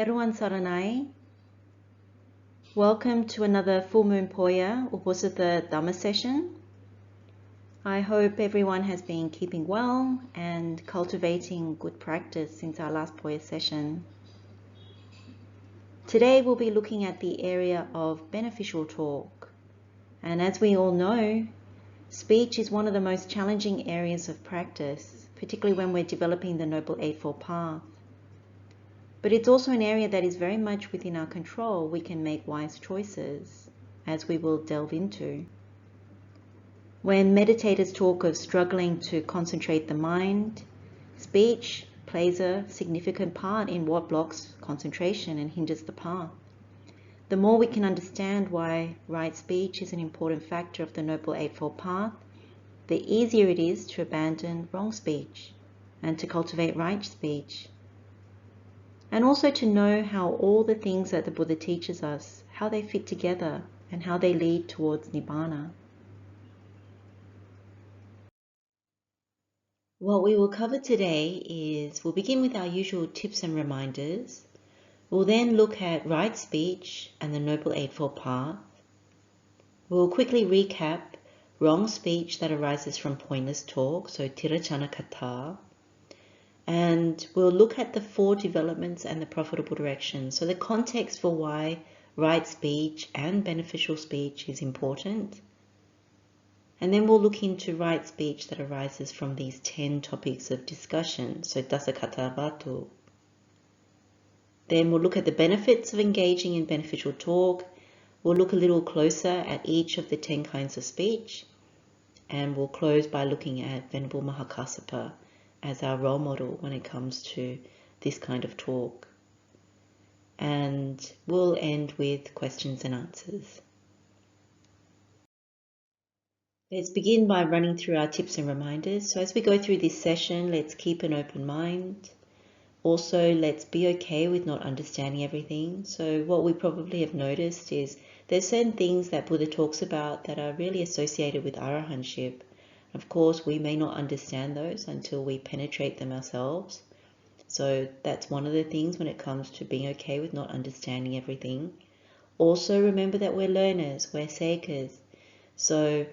Teruan Saranai. Welcome to another Full Moon Poya, or was it the DHAMMA session? I hope everyone has been keeping well and cultivating good practice since our last Poya session. Today we'll be looking at the area of beneficial talk. And as we all know, speech is one of the most challenging areas of practice, particularly when we're developing the Noble Eightfold Path. But it's also an area that is very much within our control. We can make wise choices, as we will delve into. When meditators talk of struggling to concentrate the mind, speech plays a significant part in what blocks concentration and hinders the path. The more we can understand why right speech is an important factor of the Noble Eightfold Path, the easier it is to abandon wrong speech and to cultivate right speech. And also to know how all the things that the Buddha teaches us, how they fit together and how they lead towards nibbāna. What we will cover today is, we'll begin with our usual tips and reminders. We'll then look at right speech and the Noble Eightfold Path. We'll quickly recap wrong speech that arises from pointless talk, so Paṭhamakathāvatthu. And we'll look at the 4 developments and the profitable directions. So the context for why right speech and beneficial speech is important. And then we'll look into right speech that arises from these 10 topics of discussion. So Paṭhamakathāvatthu. Then we'll look at the benefits of engaging in beneficial talk. We'll look a little closer at each of the 10 kinds of speech. And we'll close by looking at Venerable Mahakassapa as our role model when it comes to this kind of talk. And we'll end with questions and answers. Let's begin by running through our tips and reminders. So as we go through this session, let's keep an open mind. Also, let's be okay with not understanding everything. So what we probably have noticed is there's certain things that Buddha talks about that are really associated with arahantship. Of course, we may not understand those until we penetrate them ourselves. So that's one of the things when it comes to being okay with not understanding everything. Also, remember that we're learners, we're seekers. So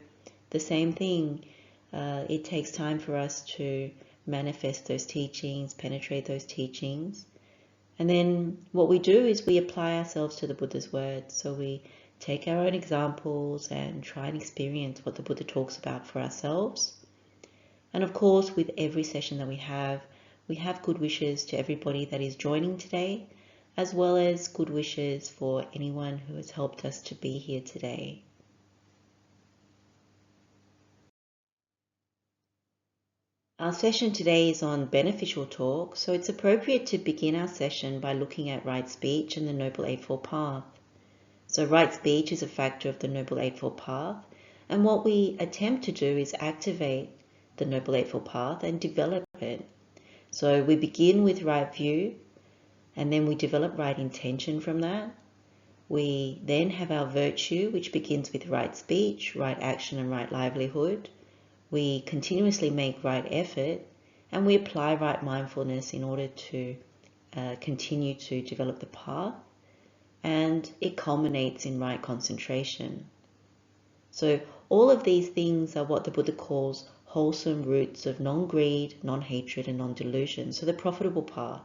the same thing, it takes time for us to manifest those teachings, penetrate those teachings. And then what we do is we apply ourselves to the Buddha's words. So we take our own examples and try and experience what the Buddha talks about for ourselves. And of course, with every session that we have good wishes to everybody that is joining today, as well as good wishes for anyone who has helped us to be here today. Our session today is on beneficial talk, so it's appropriate to begin our session by looking at right speech and the Noble Eightfold Path. So right speech is a factor of the Noble Eightfold Path, and what we attempt to do is activate the Noble Eightfold Path and develop it. So we begin with right view, and then we develop right intention from that. We then have our virtue, which begins with right speech, right action, and right livelihood. We continuously make right effort, and we apply right mindfulness in order to continue to develop the path. And it culminates in right concentration. So all of these things are what the Buddha calls wholesome roots of non-greed, non-hatred, and non-delusion. So the profitable path.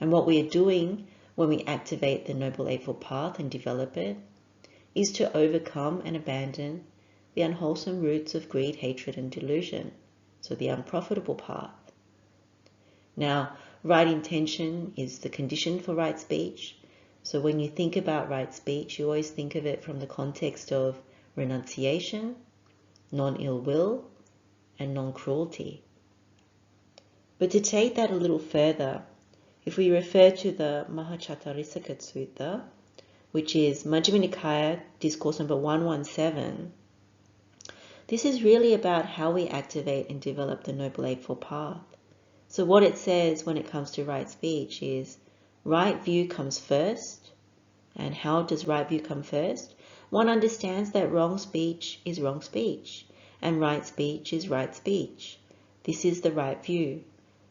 And what we are doing when we activate the Noble Eightfold Path and develop it is to overcome and abandon the unwholesome roots of greed, hatred, and delusion. So the unprofitable path. Now, right intention is the condition for right speech. So when you think about right speech, you always think of it from the context of renunciation, non-ill will, and non-cruelty. But to take that a little further, if we refer to the Mahacāttharisaka Sutta, which is Majjhima Nikāya, Discourse number 117, this is really about how we activate and develop the Noble Eightfold Path. So what it says when it comes to right speech is, right view comes first. And how does right view come first? One understands that wrong speech is wrong speech, and right speech is right speech. This is the right view.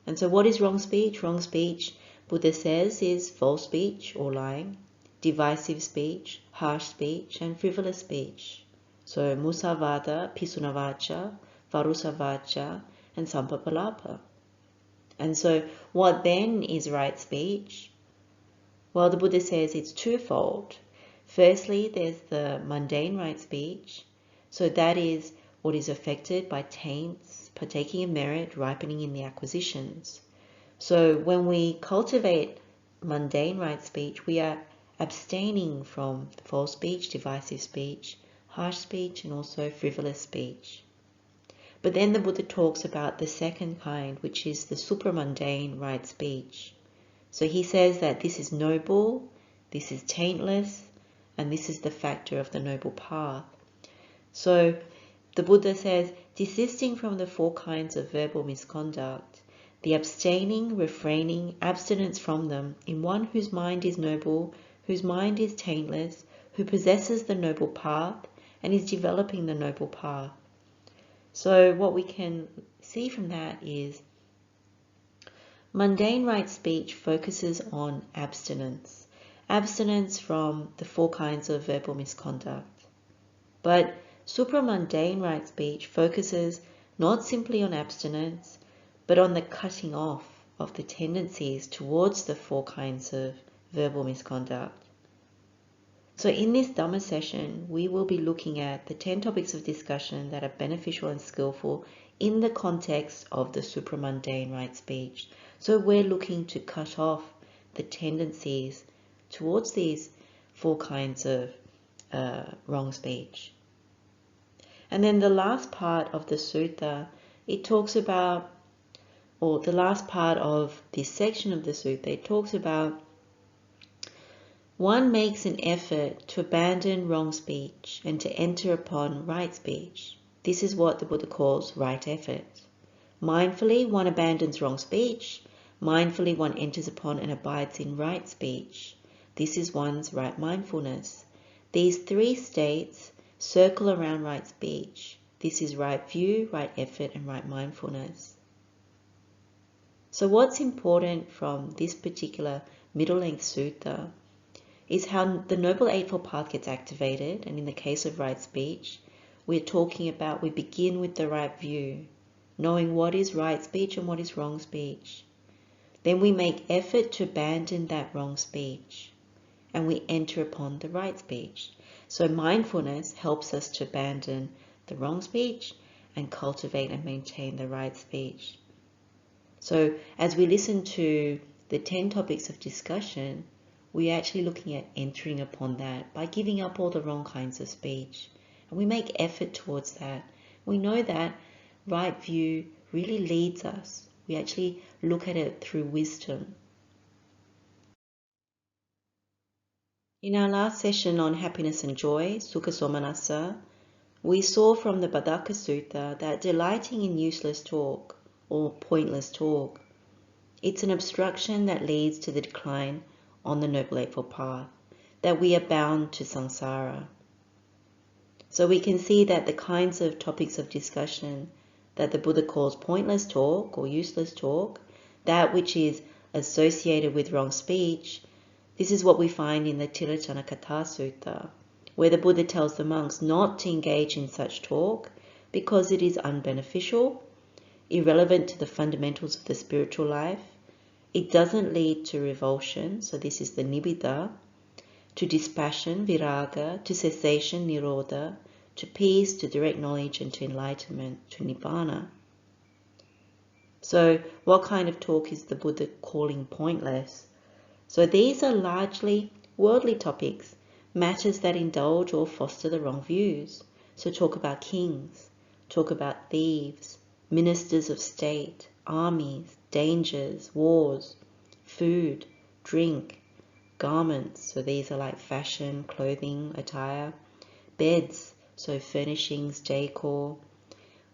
And so what is wrong speech? Wrong speech Buddha says is false speech or lying, divisive speech, harsh speech, and frivolous speech. So musavada, pisunavacha, varusavacha, and sampapalapa. And so what then is right speech? Well, the Buddha says it's twofold. Firstly, there's the mundane right speech. So that is what is affected by taints, partaking in merit, ripening in the acquisitions. So when we cultivate mundane right speech, we are abstaining from false speech, divisive speech, harsh speech, and also frivolous speech. But then the Buddha talks about the second kind, which is the supramundane right speech. So he says that this is noble, this is taintless, and this is the factor of the noble path. So the Buddha says, desisting from the four kinds of verbal misconduct, the abstaining, refraining, abstinence from them in one whose mind is noble, whose mind is taintless, who possesses the noble path and is developing the noble path. So what we can see from that is mundane right speech focuses on abstinence. Abstinence from the four kinds of verbal misconduct. But supramundane right speech focuses not simply on abstinence, but on the cutting off of the tendencies towards the four kinds of verbal misconduct. So in this Dhamma session, we will be looking at the 10 topics of discussion that are beneficial and skillful in the context of the supramundane right speech. So we're looking to cut off the tendencies towards these four kinds of wrong speech. And then the last part of the sutta, it talks about, or the last part of this section of the sutta, it talks about one makes an effort to abandon wrong speech and to enter upon right speech. This is what the Buddha calls right effort. Mindfully, one abandons wrong speech. Mindfully, one enters upon and abides in right speech. This is one's right mindfulness. These three states circle around right speech. This is right view, right effort, and right mindfulness. So what's important from this particular middle-length sutta is how the Noble Eightfold Path gets activated, and in the case of right speech, we're talking about we begin with the right view, knowing what is right speech and what is wrong speech. Then we make effort to abandon that wrong speech, and we enter upon the right speech. So mindfulness helps us to abandon the wrong speech and cultivate and maintain the right speech. So as we listen to the 10 topics of discussion, we're actually looking at entering upon that by giving up all the wrong kinds of speech. And we make effort towards that. We know that right view really leads us. We actually look at it through wisdom. In our last session on happiness and joy, Sukha Somanassa, we saw from the Bhaddaka Sutta that delighting in useless talk or pointless talk, it's an obstruction that leads to the decline on the Noble Eightfold Path, that we are bound to samsara. So we can see that the kinds of topics of discussion that the Buddha calls pointless talk or useless talk, that which is associated with wrong speech, this is what we find in the Paṭhamakathāvatthu Sutta, where the Buddha tells the monks not to engage in such talk because it is unbeneficial, irrelevant to the fundamentals of the spiritual life. It doesn't lead to revulsion, so this is the nibbāna, to dispassion, viraga, to cessation, nirodha, to peace, to direct knowledge, and to enlightenment, to nibbāna. So what kind of talk is the Buddha calling pointless? So these are largely worldly topics, matters that indulge or foster the wrong views. So talk about kings, talk about thieves, ministers of state, armies, dangers, wars, food, drink, garments, so these are like fashion, clothing, attire, beds, so furnishings, decor,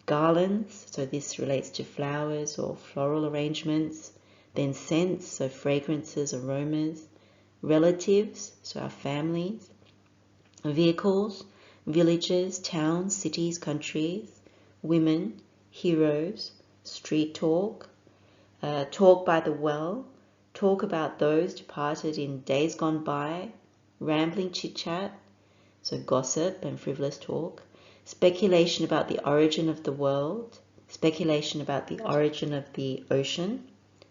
garlands, so this relates to flowers or floral arrangements, then scents, so fragrances, aromas, relatives, so our families, vehicles, villages, towns, cities, countries, women, heroes, street talk, talk by the well, talk about those departed in days gone by, rambling chit-chat, so gossip and frivolous talk, speculation about the origin of the world, speculation about the origin of the ocean,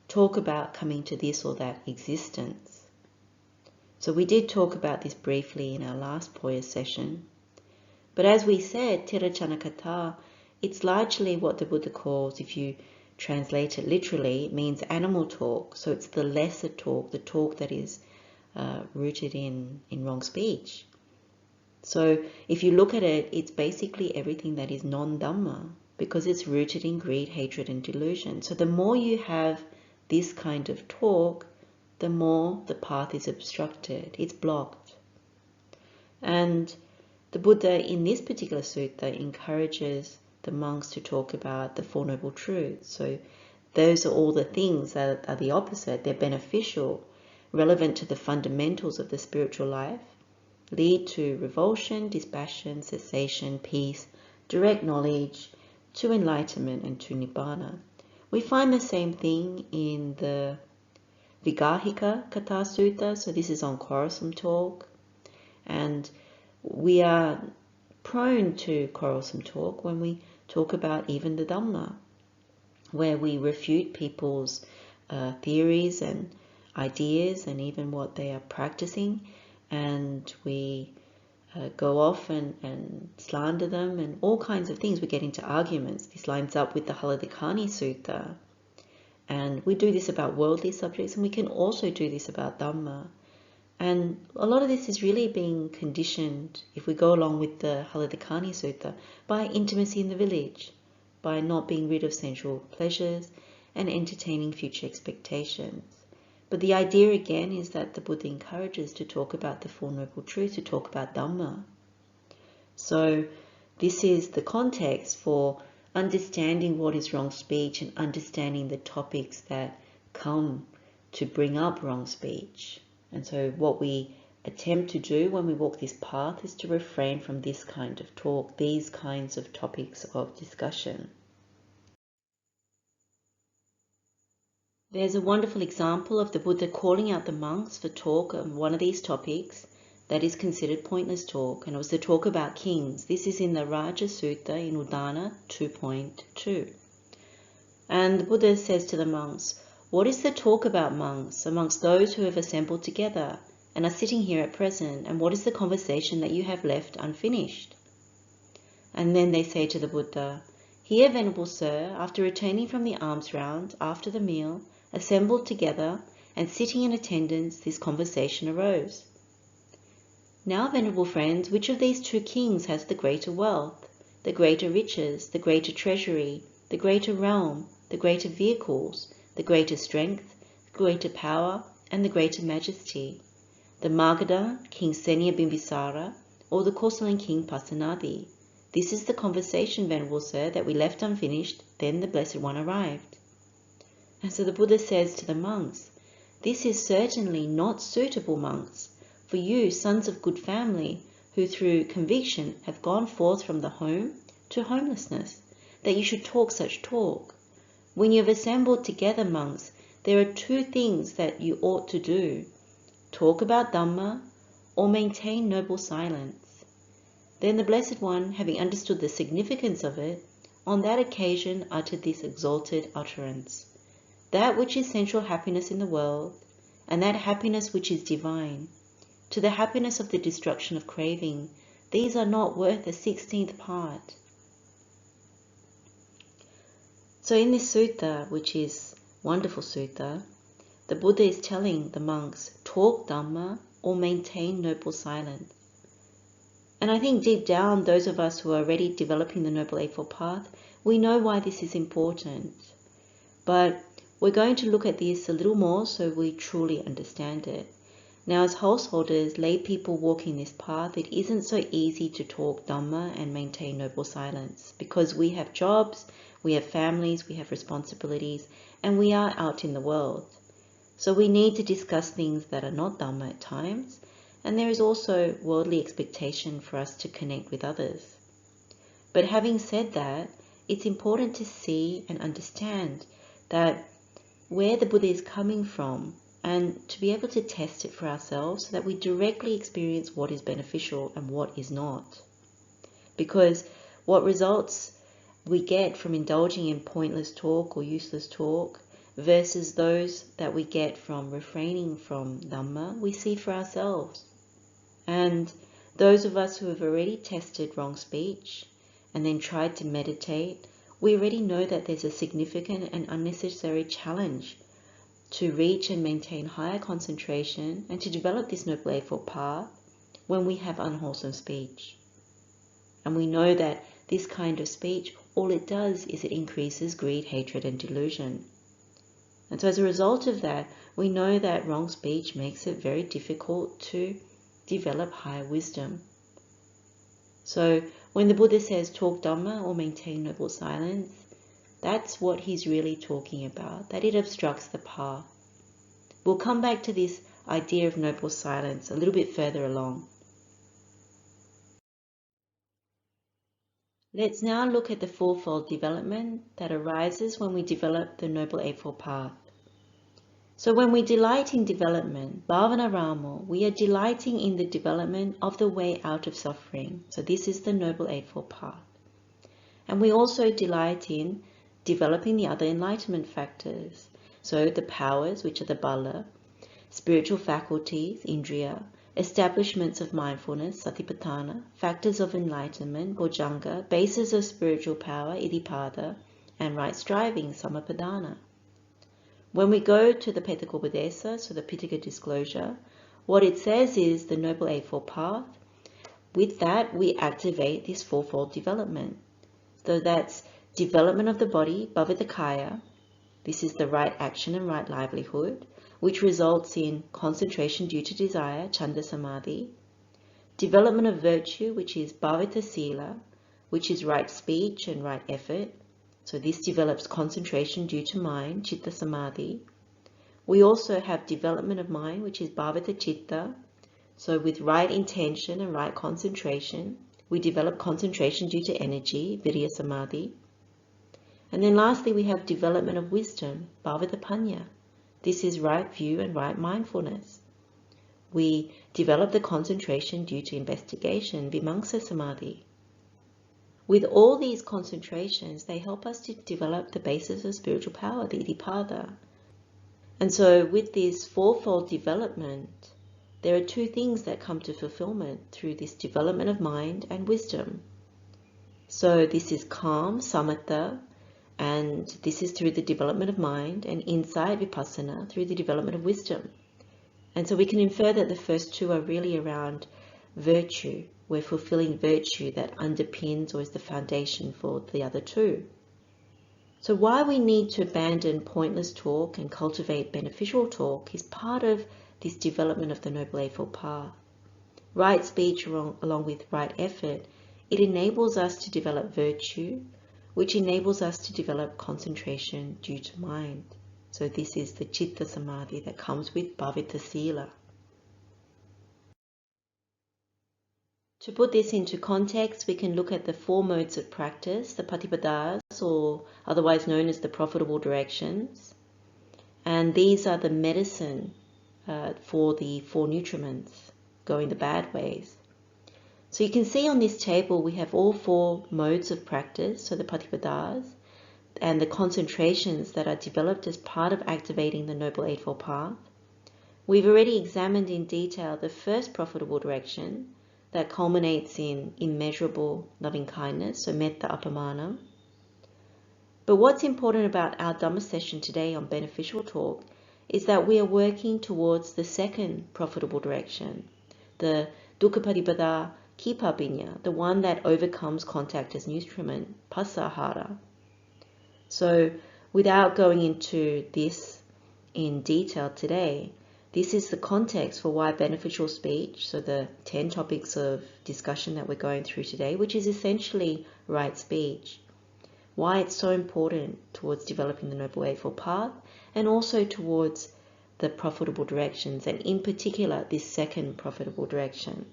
talk about coming to this or that existence. So we did talk about this briefly in our last Poya session. But as we said, Tiracana, it's largely what the Buddha calls, if you translate it literally, it means animal talk. So it's the lesser talk, the talk that is rooted in wrong speech. So if you look at it, it's basically everything that is non-Dhamma, because it's rooted in greed, hatred, and delusion. So the more you have this kind of talk, the more the path is obstructed, it's blocked. And the Buddha in this particular sutta encourages the monks to talk about the Four Noble Truths. So those are all the things that are the opposite. They're beneficial, relevant to the fundamentals of the spiritual life, lead to revulsion, dispassion, cessation, peace, direct knowledge, to enlightenment, and to nibbāna. We find the same thing in the Paṭhamakathāvatthu Sutta. So this is on quarrelsome talk. And we are prone to quarrelsome talk when we talk about even the Dhamma, where we refute people's theories and ideas and even what they are practicing, and we go off and slander them and all kinds of things. We get into arguments. This lines up with the Haladikani Sutta. And we do this about worldly subjects, and we can also do this about Dhamma. And a lot of this is really being conditioned, if we go along with the Haladikani Sutta, by intimacy in the village, by not being rid of sensual pleasures and entertaining future expectations. But the idea again is that the Buddha encourages to talk about the Four Noble Truths, to talk about Dhamma. So this is the context for understanding what is wrong speech and understanding the topics that come to bring up wrong speech. And so what we attempt to do when we walk this path is to refrain from this kind of talk, these kinds of topics of discussion. There's a wonderful example of the Buddha calling out the monks for talk on one of these topics that is considered pointless talk, and it was the talk about kings. This is in the Raja Sutta in Udana 2.2. And the Buddha says to the monks, "What is the talk about, monks, amongst those who have assembled together and are sitting here at present, and what is the conversation that you have left unfinished?" And then they say to the Buddha, "Here, Venerable Sir, after returning from the alms round, after the meal, assembled together and sitting in attendance, this conversation arose. Now, venerable friends, which of these two kings has the greater wealth, the greater riches, the greater treasury, the greater realm, the greater vehicles, the greater strength, the greater power, and the greater majesty? The Magadha, King Senya Bimbisara, or the Kosalan King Pasenadi? This is the conversation, Venerable Sir, that we left unfinished. Then the Blessed One arrived." And so the Buddha says to the monks, "This is certainly not suitable, monks, for you, sons of good family, who through conviction have gone forth from the home to homelessness, that you should talk such talk. When you have assembled together, monks, there are two things that you ought to do: talk about Dhamma or maintain noble silence." Then the Blessed One, having understood the significance of it, on that occasion uttered this exalted utterance: "That which is sensual happiness in the world, and that happiness which is divine, to the happiness of the destruction of craving, these are not worth a 16th part. So in this sutta, which is wonderful sutta, the Buddha is telling the monks, talk Dhamma or maintain noble silence. And I think deep down, those of us who are already developing the Noble Eightfold Path, we know why this is important. But we're going to look at this a little more so we truly understand it. Now, as householders, lay people walking this path, it isn't so easy to talk Dhamma and maintain noble silence, because we have jobs, we have families, we have responsibilities, and we are out in the world. So we need to discuss things that are not Dhamma at times, and there is also worldly expectation for us to connect with others. But having said that, it's important to see and understand that where the Buddha is coming from and to be able to test it for ourselves so that we directly experience what is beneficial and what is not. Because what results we get from indulging in pointless talk or useless talk versus those that we get from refraining from Dhamma, we see for ourselves. And those of us who have already tested wrong speech and then tried to meditate, we already know that there's a significant and unnecessary challenge to reach and maintain higher concentration and to develop this Noble Eightfold Path when we have unwholesome speech. And we know that this kind of speech, all it does is it increases greed, hatred, and delusion. And so as a result of that, we know that wrong speech makes it very difficult to develop higher wisdom. So when the Buddha says talk Dhamma or maintain noble silence, that's what he's really talking about, that it obstructs the path. We'll come back to this idea of noble silence a little bit further along. Let's now look at the fourfold development that arises when we develop the Noble Eightfold Path. So when we delight in development, bhavana ramo, we are delighting in the development of the way out of suffering. So this is the Noble Eightfold Path. And we also delight in developing the other enlightenment factors. So the powers, which are the bala, spiritual faculties, indriya, establishments of mindfulness, satipatthana, factors of enlightenment, bojjhanga, bases of spiritual power, iddhipada, and right striving, sammapadana. When we go to the Paṭhamakathāvatthu, so the Pitaka disclosure, what it says is the Noble Eightfold Path. With that, we activate this fourfold development. So that's development of the body, bhavatakaya. This is the right action and right livelihood, which results in concentration due to desire, chanda samadhi. Development of virtue, which is bhavita sila, which is right speech and right effort. So this develops concentration due to mind, chitta samadhi. We also have development of mind, which is bhavita chitta. So with right intention and right concentration, we develop concentration due to energy, virya samadhi. And then lastly, we have development of wisdom, bhavita panya. This is right view and right mindfulness. We develop the concentration due to investigation, vimamsa samadhi. With all these concentrations, they help us to develop the basis of spiritual power, the iddhipada. And so with this fourfold development, there are two things that come to fulfillment through this development of mind and wisdom. So this is calm, samatha, and this is through the development of mind, and insight, vipassana, through the development of wisdom. And so we can infer that the first two are really around virtue. We're fulfilling virtue that underpins or is the foundation for the other two. So why we need to abandon pointless talk and cultivate beneficial talk is part of this development of the Noble Eightfold Path. Right speech along with right effort, it enables us to develop virtue, which enables us to develop concentration due to mind. So this is the chitta samadhi that comes with bhavita sila. To put this into context, we can look at the four modes of practice, the patipadas, or otherwise known as the profitable directions. And these are the medicine for the four nutriments, going the bad ways. So you can see on this table we have all four modes of practice, so the patipadas, and the concentrations that are developed as part of activating the Noble Eightfold Path. We've already examined in detail the first profitable direction that culminates in immeasurable loving kindness, so metta appamana. But what's important about our Dhamma session today on beneficial talk is that we are working towards the second profitable direction, the dukkha patipada kipapinya, the one that overcomes contact as nutriment, pasahara. So without going into this in detail today, this is the context for why beneficial speech, so the 10 topics of discussion that we're going through today, which is essentially right speech, why it's so important towards developing the Noble Eightfold Path and also towards the profitable directions, and in particular this second profitable direction.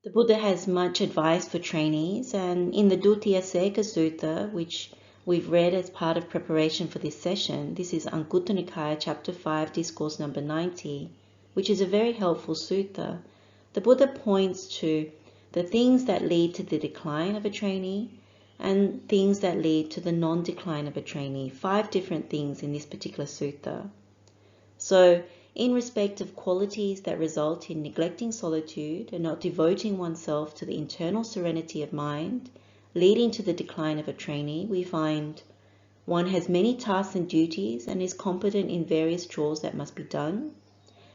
The Buddha has much advice for trainees, and in the Duttiya Seka Sutta, which we've read as part of preparation for this session. This is Anguttara Nikaya, Chapter 5, Discourse number 90, which is a very helpful sutta. The Buddha points to the things that lead to the decline of a trainee and things that lead to the non-decline of a trainee. 5 different things in this particular sutta. So, in respect of qualities that result in neglecting solitude and not devoting oneself to the internal serenity of mind, leading to the decline of a trainee, we find one has many tasks and duties and is competent in various chores that must be done.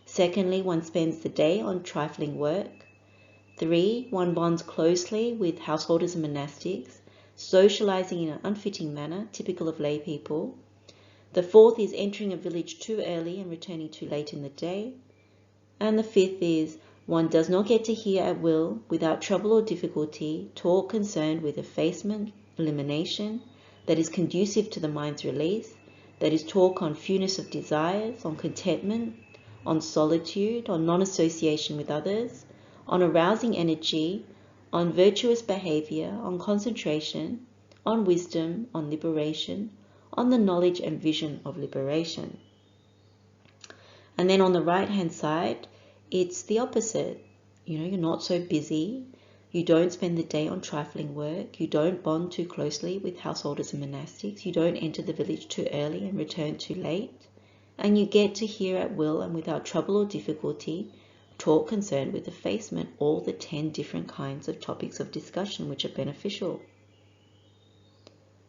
Secondly, one spends the day on trifling work. 3, one bonds closely with householders and monastics, socializing in an unfitting manner, typical of lay people. The 4th is entering a village too early and returning too late in the day. And the 5th is one does not get to hear at will, without trouble or difficulty, talk concerned with effacement, elimination, that is conducive to the mind's release, that is talk on fewness of desires, on contentment, on solitude, on non-association with others, on arousing energy, on virtuous behavior, on concentration, on wisdom, on liberation, on the knowledge and vision of liberation. And then on the right-hand side, it's the opposite. You're not so busy. You don't spend the day on trifling work. You don't bond too closely with householders and monastics. You don't enter the village too early and return too late. And you get to hear at will and without trouble or difficulty talk concerned with effacement, all the 10 different kinds of topics of discussion which are beneficial.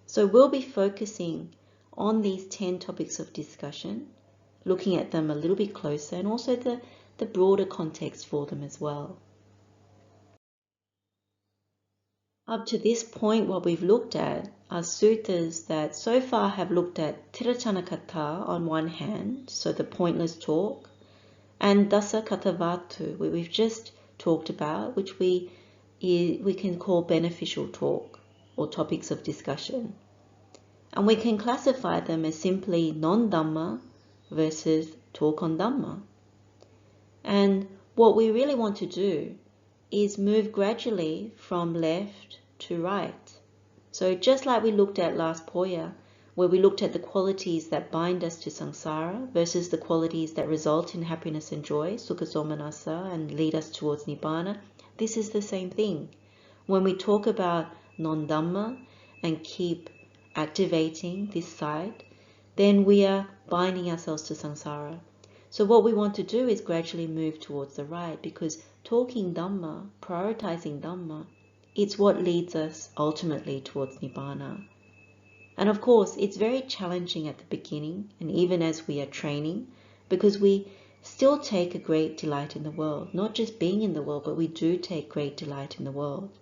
So we'll be focusing on these 10 topics of discussion, looking at them a little bit closer, and also the broader context for them as well. Up to this point, what we've looked at are suttas that so far have looked at Paṭhamakathāvatthu on one hand, so the pointless talk, and Discourse, where we've just talked about, which we can call beneficial talk or topics of discussion. And we can classify them as simply non-Dhamma versus talk on Dhamma. And what we really want to do is move gradually from left to right. So just like we looked at last Poya, where we looked at the qualities that bind us to samsara versus the qualities that result in happiness and joy, sukha somanassa, and lead us towards nibbāna, this is the same thing. When we talk about non-Dhamma and keep activating this side, then we are binding ourselves to samsara. So what we want to do is gradually move towards the right, because talking Dhamma, prioritizing Dhamma, it's what leads us ultimately towards nibbāna. And of course, it's very challenging at the beginning and even as we are training, because we still take a great delight in the world, not just being in the world, but we do take great delight in the world.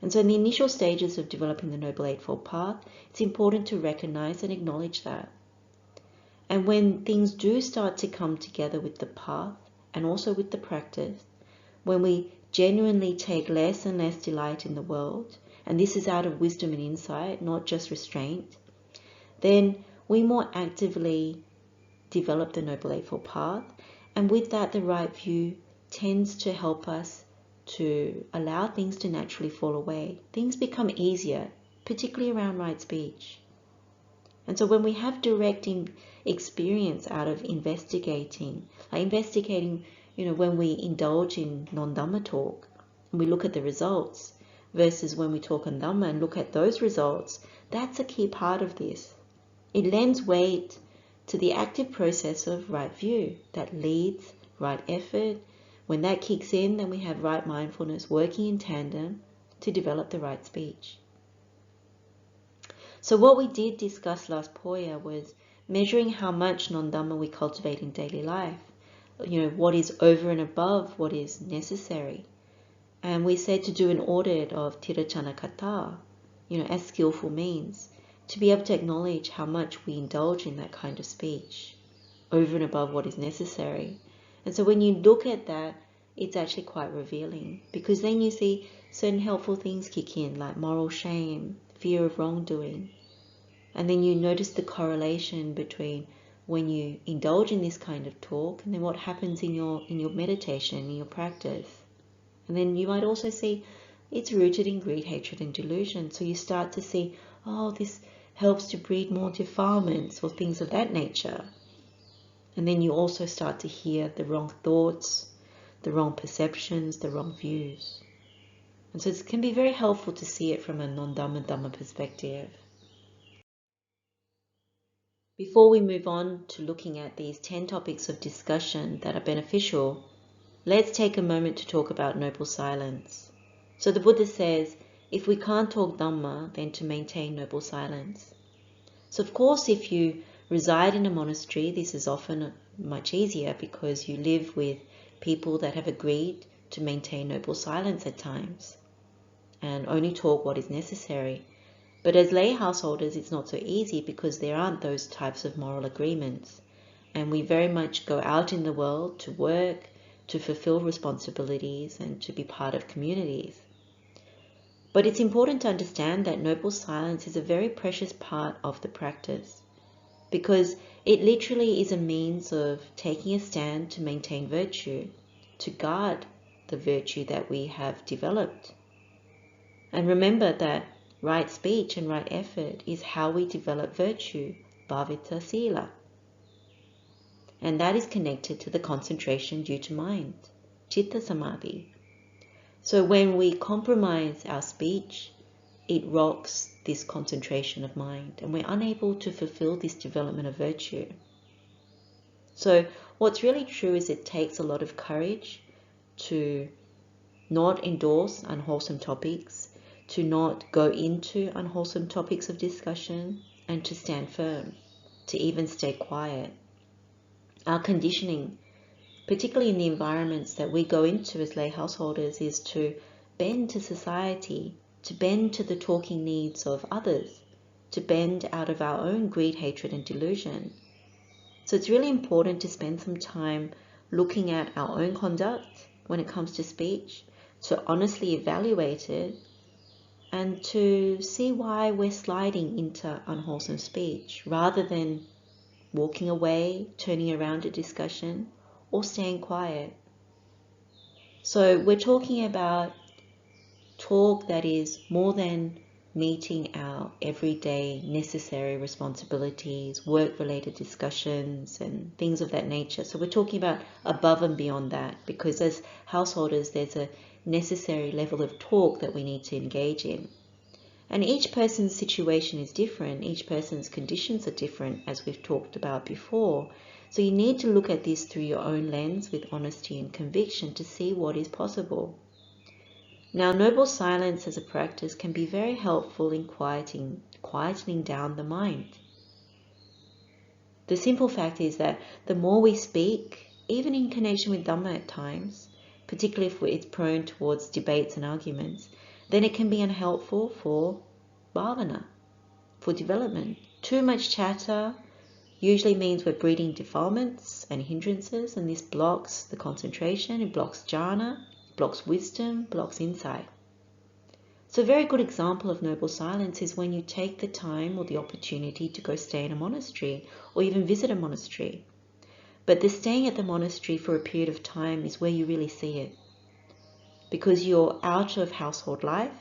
And so in the initial stages of developing the Noble Eightfold Path, it's important to recognize and acknowledge that. And when things do start to come together with the path and also with the practice, when we genuinely take less and less delight in the world, and this is out of wisdom and insight, not just restraint, then we more actively develop the Noble Eightfold Path, and with that the right view tends to help us to allow things to naturally fall away. Things become easier, particularly around right speech. And so when we have direct experience out of investigating, when we indulge in non-Dhamma talk, and we look at the results, versus when we talk on Dhamma and look at those results, that's a key part of this. It lends weight to the active process of right view that leads right effort. When that kicks in, then we have right mindfulness working in tandem to develop the right speech. So what we did discuss last Poya was measuring how much non-Dhamma we cultivate in daily life. What is over and above what is necessary. And we said to do an audit of Tiracana, as skillful means, to be able to acknowledge how much we indulge in that kind of speech, over and above what is necessary. And so when you look at that, it's actually quite revealing, because then you see certain helpful things kick in, like moral shame, fear of wrongdoing. And then you notice the correlation between when you indulge in this kind of talk and then what happens in your meditation, in your practice. And then you might also see it's rooted in greed, hatred, and delusion. So you start to see, oh, this helps to breed more defilements or things of that nature. And then you also start to hear the wrong thoughts, the wrong perceptions, the wrong views. And so it can be very helpful to see it from a non-Dhamma perspective. Before we move on to looking at these 10 topics of discussion that are beneficial, let's take a moment to talk about noble silence. So the Buddha says, if we can't talk Dhamma, then to maintain noble silence. So of course, if you reside in a monastery, this is often much easier because you live with people that have agreed to maintain noble silence at times and only talk what is necessary. But as lay householders, it's not so easy because there aren't those types of moral agreements. And we very much go out in the world to work, to fulfill responsibilities, and to be part of communities. But it's important to understand that noble silence is a very precious part of the practice, because it literally is a means of taking a stand to maintain virtue, to guard the virtue that we have developed. And remember that right speech and right effort is how we develop virtue, bhavita sila. And that is connected to the concentration due to mind, citta samadhi. So when we compromise our speech, it rocks this concentration of mind, and we're unable to fulfill this development of virtue. So what's really true is it takes a lot of courage to not endorse unwholesome topics, to not go into unwholesome topics of discussion, and to stand firm, to even stay quiet. Our conditioning, particularly in the environments that we go into as lay householders, is to bend to society, to bend to the talking needs of others, to bend out of our own greed, hatred, and delusion. So it's really important to spend some time looking at our own conduct when it comes to speech, to honestly evaluate it, and to see why we're sliding into unwholesome speech, rather than walking away, turning around a discussion, or staying quiet. So we're talking about talk that is more than meeting our everyday necessary responsibilities, work-related discussions, and things of that nature. So we're talking about above and beyond that, because as householders, there's a necessary level of talk that we need to engage in. And each person's situation is different, each person's conditions are different, as we've talked about before. So you need to look at this through your own lens with honesty and conviction to see what is possible. Now, noble silence as a practice can be very helpful in quietening down the mind. The simple fact is that the more we speak, even in connection with Dhamma at times, particularly if it's prone towards debates and arguments, then it can be unhelpful for bhavana, for development. Too much chatter usually means we're breeding defilements and hindrances, and this blocks the concentration, it blocks jhāna, blocks wisdom, blocks insight. So a very good example of noble silence is when you take the time or the opportunity to go stay in a monastery or even visit a monastery. But the staying at the monastery for a period of time is where you really see it, because you're out of household life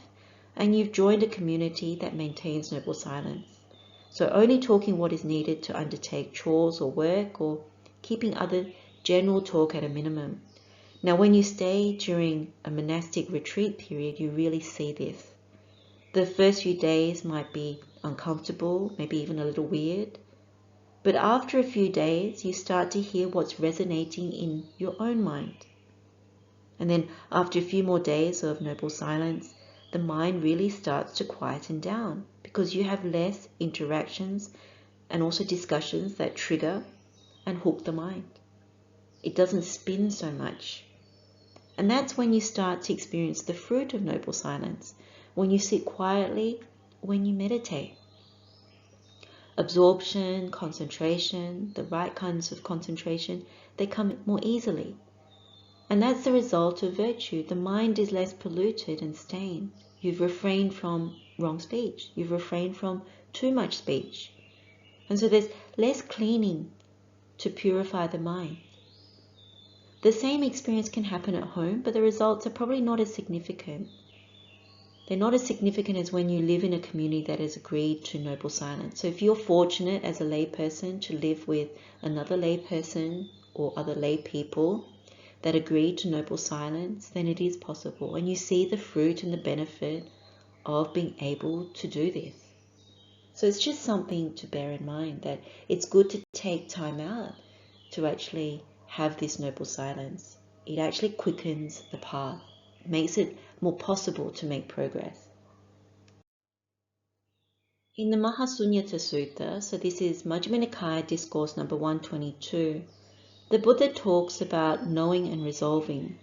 and you've joined a community that maintains noble silence. So only talking what is needed to undertake chores or work, or keeping other general talk at a minimum. Now, when you stay during a monastic retreat period, you really see this. The first few days might be uncomfortable, maybe even a little weird. But after a few days, you start to hear what's resonating in your own mind. And then after a few more days of noble silence, the mind really starts to quieten down, because you have less interactions and also discussions that trigger and hook the mind. It doesn't spin so much. And that's when you start to experience the fruit of noble silence, when you sit quietly, when you meditate. Absorption, concentration, the right kinds of concentration, they come more easily. And that's the result of virtue. The mind is less polluted and stained. You've refrained from wrong speech. You've refrained from too much speech. And so there's less cleaning to purify the mind. The same experience can happen at home, but the results are probably not as significant. they're not as significant as when you live in a community that has agreed to noble silence. So if you're fortunate as a lay person to live with another lay person or other lay people that agree to noble silence, then it is possible. And you see the fruit and the benefit of being able to do this. So it's just something to bear in mind, that it's good to take time out to actually have this noble silence. It actually quickens the path, makes it more possible to make progress. In the Mahasunyata Sutta, so this is Majjhima Nikāya Discourse number 122, the Buddha talks about knowing and resolving.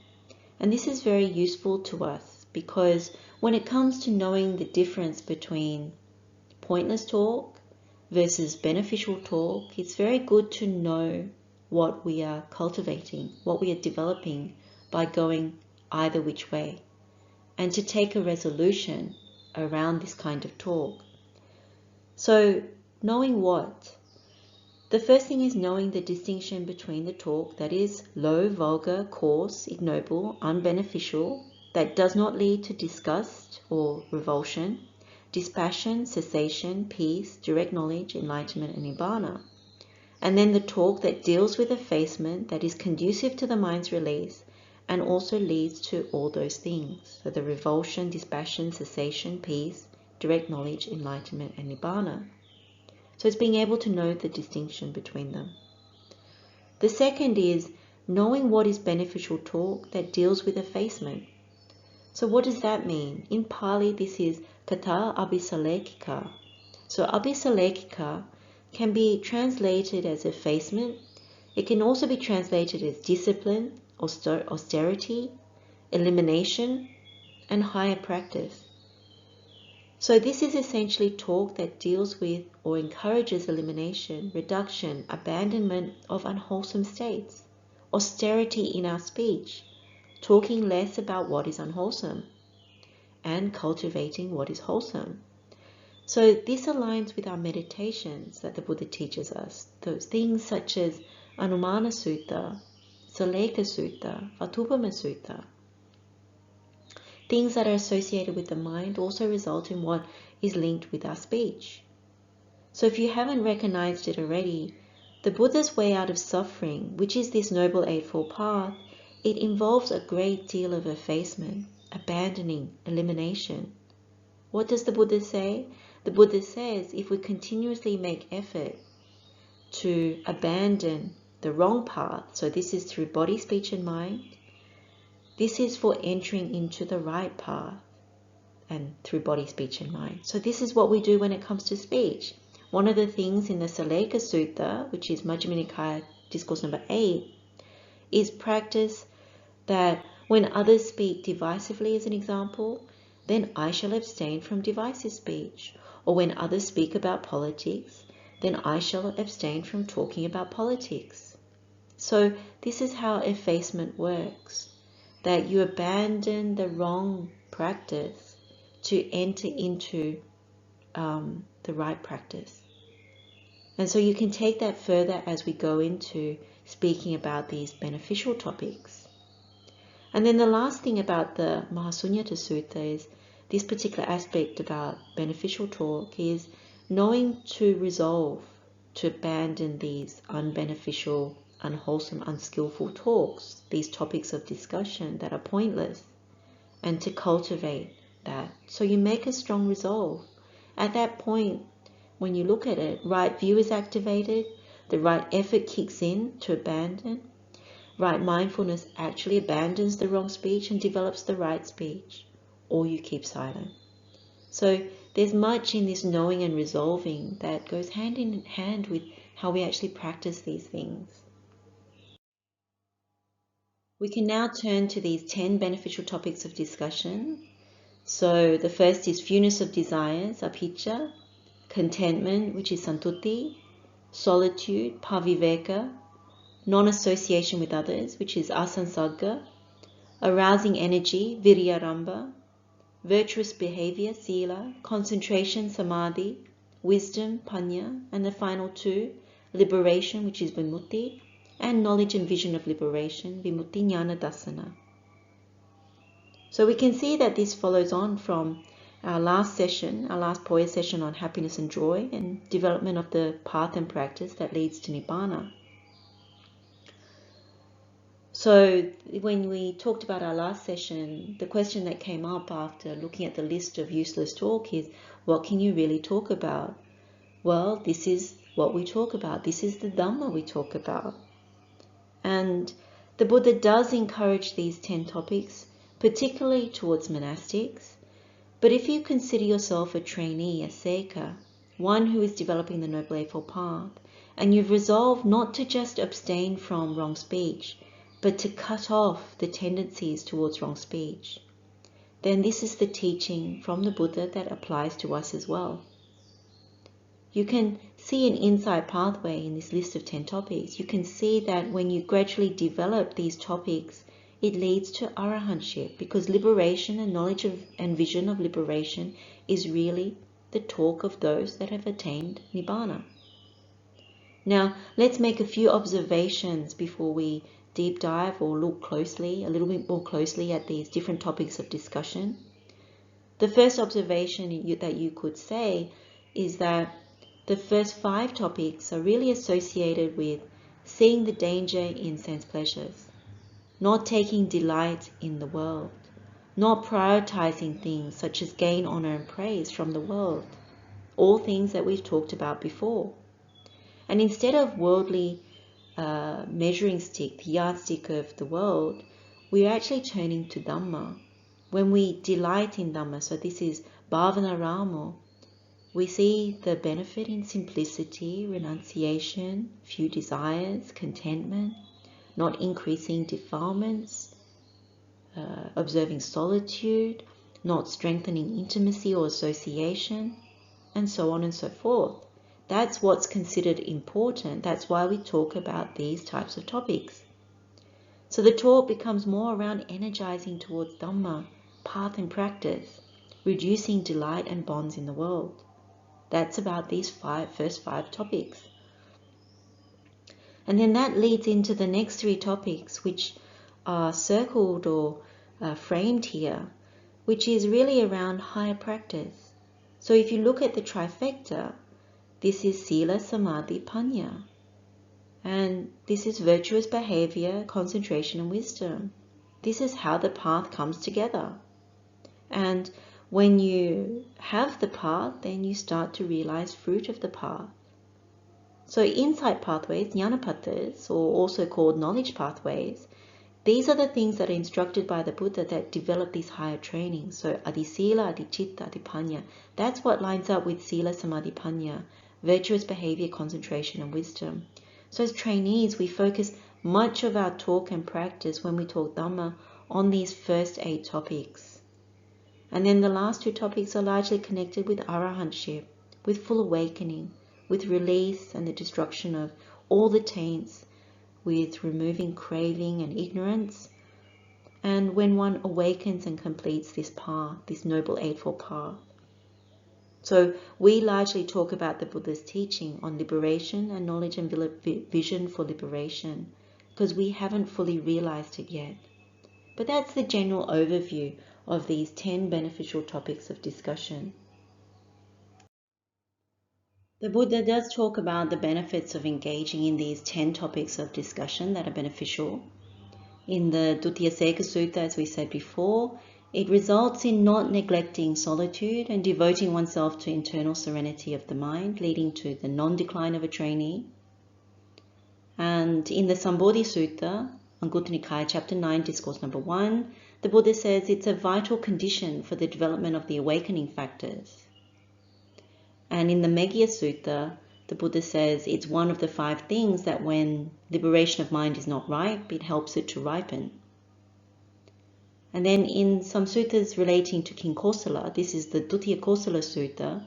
And this is very useful to us because when it comes to knowing the difference between pointless talk versus beneficial talk, it's very good to know what we are cultivating, what we are developing by going either which way, and to take a resolution around this kind of talk. So, knowing what? The first thing is knowing the distinction between the talk that is low, vulgar, coarse, ignoble, unbeneficial, that does not lead to disgust or revulsion, dispassion, cessation, peace, direct knowledge, enlightenment, and nibbāna. And then the talk that deals with effacement, that is conducive to the mind's release, and also leads to all those things. So the revulsion, dispassion, cessation, peace, direct knowledge, enlightenment, and nibbāna. So it's being able to know the distinction between them. The second is knowing what is beneficial talk that deals with effacement. So what does that mean? In Pali, this is kata abhisalekika. So abhisalekika can be translated as effacement. It can also be translated as discipline, austerity, elimination, and higher practice. So this is essentially talk that deals with or encourages elimination, reduction, abandonment of unwholesome states, austerity in our speech, talking less about what is unwholesome, and cultivating what is wholesome. So this aligns with our meditations that the Buddha teaches us. Those things such as Anumana Sutta, Saleka Sutta, Paṭthupama Sutta. Things that are associated with the mind also result in what is linked with our speech. So if you haven't recognized it already, the Buddha's way out of suffering, which is this Noble Eightfold Path, it involves a great deal of effacement, abandoning, elimination. What does the Buddha say? The Buddha says if we continuously make effort to abandon the wrong path, so this is through body, speech, and mind, this is for entering into the right path and through body, speech, and mind. So this is what we do when it comes to speech. One of the things in the Saleka Sutta, which is Majjhima Nikāya Discourse number 8, is practice that when others speak divisively, as an example, then I shall abstain from divisive speech. Or when others speak about politics, then I shall abstain from talking about politics. So this is how effacement works, that you abandon the wrong practice to enter into the right practice. And so you can take that further as we go into speaking about these beneficial topics. And then the last thing about the Mahasunyata Sutta is this particular aspect about beneficial talk is knowing to resolve, to abandon these unbeneficial, unwholesome, unskillful talks, these topics of discussion that are pointless, and to cultivate that. So you make a strong resolve. At that point, when you look at it, right view is activated, the right effort kicks in to abandon, right mindfulness actually abandons the wrong speech and develops the right speech, or you keep silent. So there's much in this knowing and resolving that goes hand in hand with how we actually practice these things. We can now turn to these 10 beneficial topics of discussion. So the first is Fewness of Desire, Apicca, Contentment, which is Santuti, Solitude, Paviveka, Non-association with others, which is Asansagga, Arousing energy, Viryaramba, Virtuous behavior, Sila, Concentration, Samadhi, Wisdom, Panya, and the final two, Liberation, which is Vimutti, and Knowledge and Vision of Liberation, Vimutti Jnana Dassana. So we can see that this follows on from our last session, our last Poya session on happiness and joy and development of the path and practice that leads to nibbāna. So when we talked about our last session, the question that came up after looking at the list of useless talk is, what can you really talk about? Well, this is what we talk about. This is the Dhamma we talk about. And the Buddha does encourage these 10 topics, particularly towards monastics. But if you consider yourself a trainee, a seika, one who is developing the Noble Eightfold Path, and you've resolved not to just abstain from wrong speech, but to cut off the tendencies towards wrong speech, then this is the teaching from the Buddha that applies to us as well. You can see an insight pathway in this list of 10 topics. You can see that when you gradually develop these topics, it leads to arahantship, because liberation and knowledge of and vision of liberation is really the talk of those that have attained nibbāna. Now, let's make a few observations before we deep dive or look closely, a little bit more closely at these different topics of discussion. The first observation that you could say is that the first 5 topics are really associated with seeing the danger in sense pleasures, not taking delight in the world, not prioritizing things such as gain, honor, and praise from the world, all things that we've talked about before. And instead of worldly measuring stick, the yardstick of the world, we're actually turning to Dhamma. When we delight in Dhamma, so this is bhavana ramo, we see the benefit in simplicity, renunciation, few desires, contentment, not increasing defilements, observing solitude, not strengthening intimacy or association, and so on and so forth. That's what's considered important. That's why we talk about these types of topics. So the talk becomes more around energizing towards Dhamma, path and practice, reducing delight and bonds in the world. That's about these first five topics. And then that leads into the next 3 topics, which are circled or framed here, which is really around higher practice. So if you look at the trifecta, this is sila, samadhi, panya. And this is virtuous behavior, concentration, and wisdom. This is how the path comes together. And when you have the path, then you start to realize fruit of the path. So insight pathways, jnanapathas, or also called knowledge pathways, these are the things that are instructed by the Buddha that develop these higher trainings. So adhisila, adhichitta, adhipanya, that's what lines up with sila, samadhi, panya, virtuous behavior, concentration, and wisdom. So as trainees, we focus much of our talk and practice when we talk Dhamma on these first 8 topics. And then the last 2 topics are largely connected with arahantship, with full awakening, with release and the destruction of all the taints, with removing craving and ignorance. And when one awakens and completes this path, this Noble Eightfold Path. So we largely talk about the Buddha's teaching on liberation and knowledge and vision for liberation, because we haven't fully realized it yet. But that's the general overview of these 10 beneficial topics of discussion. The Buddha does talk about the benefits of engaging in these 10 topics of discussion that are beneficial. In the Dutiyaseka Sutta, as we said before, it results in not neglecting solitude and devoting oneself to internal serenity of the mind, leading to the non-decline of a trainee. And in the Sambodhi Sutta, Anguttara Nikāya, Chapter 9, Discourse number 1, the Buddha says it's a vital condition for the development of the awakening factors. And in the Meghiya Sutta, the Buddha says it's one of the 5 things that when liberation of mind is not ripe, it helps it to ripen. And then in some suttas relating to King Kosala, this is the Dutiya Kosala Sutta,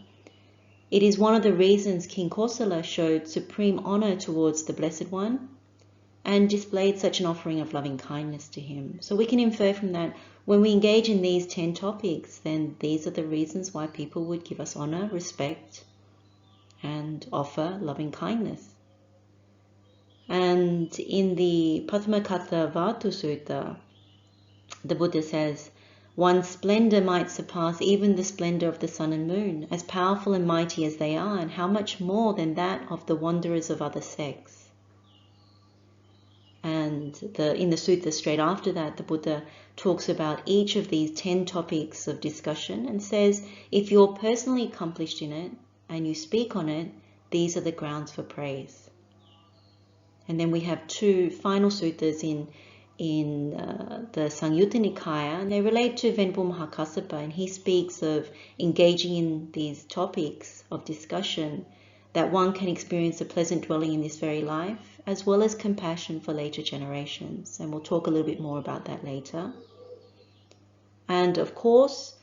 it is one of the reasons King Kosala showed supreme honor towards the Blessed One and displayed such an offering of loving kindness to him. So we can infer from that, when we engage in these 10 topics, then these are the reasons why people would give us honor, respect, and offer loving kindness. And in the Paṭhamakathāvatthu Sutta, the Buddha says, One's splendor might surpass even the splendor of the sun and moon, as powerful and mighty as they are, and how much more than that of the wanderers of other sects. And in the sutta straight after that, the Buddha talks about each of these 10 topics of discussion and says, if you're personally accomplished in it and you speak on it, these are the grounds for praise. And then we have 2 final suttas in the Samyutta Nikaya, and they relate to Venerable Mahakassapa, and he speaks of engaging in these topics of discussion that one can experience a pleasant dwelling in this very life, as well as compassion for later generations. And we'll talk a little bit more about that later. And of course,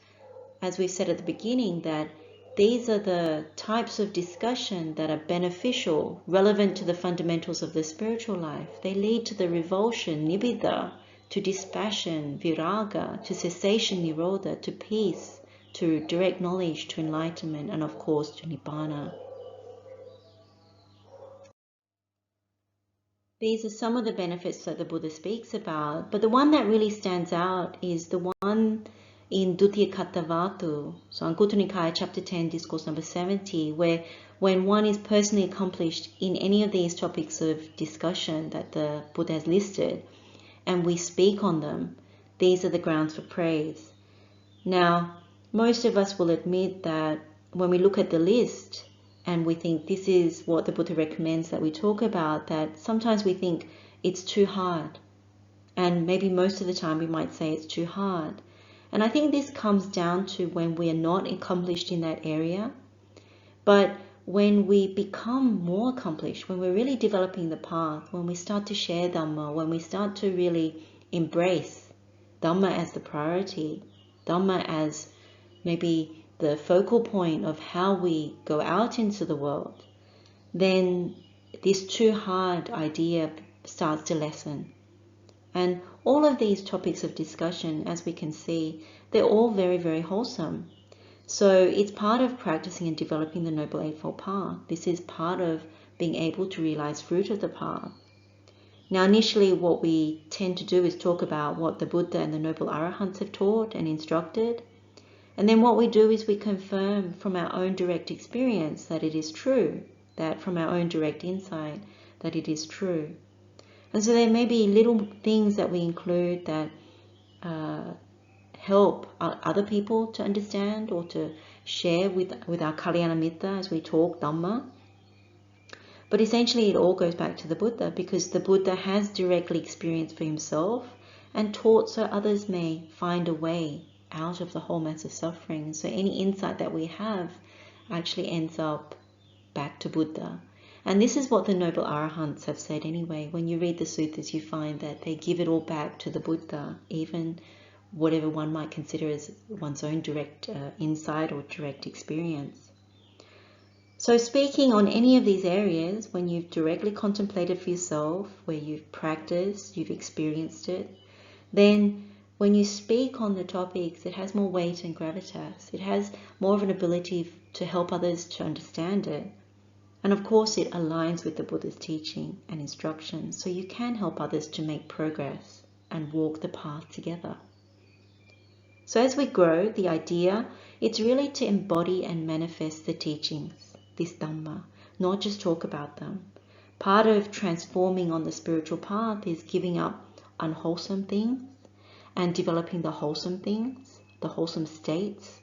as we said at the beginning, that these are the types of discussion that are beneficial, relevant to the fundamentals of the spiritual life. They lead to the revulsion, nibbāna, to dispassion, viraga, to cessation, nirodha, to peace, to direct knowledge, to enlightenment, and of course to nibbāna. These are some of the benefits that the Buddha speaks about, but the one that really stands out is the one in Untitled, so Anguttara Nikaya, Chapter 10, Discourse number 70, where when one is personally accomplished in any of these topics of discussion that the Buddha has listed, and we speak on them, these are the grounds for praise. Now, most of us will admit that when we look at the list, and we think this is what the Buddha recommends that we talk about, that sometimes we think it's too hard. And maybe most of the time we might say it's too hard. And I think this comes down to when we are not accomplished in that area. But when we become more accomplished, when we're really developing the path, when we start to share Dhamma, when we start to really embrace Dhamma as the priority, Dhamma as maybe the focal point of how we go out into the world, then this too hard idea starts to lessen. And all of these topics of discussion, as we can see, they're all very, very wholesome. So it's part of practicing and developing the Noble Eightfold Path. This is part of being able to realize fruit of the path. Now, initially, what we tend to do is talk about what the Buddha and the Noble Arahants have taught and instructed. And then what we do is we confirm from our own direct experience that it is true, that from our own direct insight that it is true. And so there may be little things that we include that help other people to understand or to share with our Kalyana Mitta as we talk Dhamma. But essentially it all goes back to the Buddha, because the Buddha has directly experienced for himself and taught so others may find a way out of the whole mass of suffering. So any insight that we have actually ends up back to Buddha. And this is what the Noble Arahants have said anyway. When you read the suttas, you find that they give it all back to the Buddha, even whatever one might consider as one's own direct insight or direct experience. So speaking on any of these areas, when you've directly contemplated for yourself, where you've practiced, you've experienced it, then when you speak on the topics, it has more weight and gravitas. It has more of an ability to help others to understand it. And of course, it aligns with the Buddha's teaching and instructions, so you can help others to make progress and walk the path together. So as we grow, the idea, it's really to embody and manifest the teachings, this Dhamma, not just talk about them. Part of transforming on the spiritual path is giving up unwholesome things and developing the wholesome things, the wholesome states,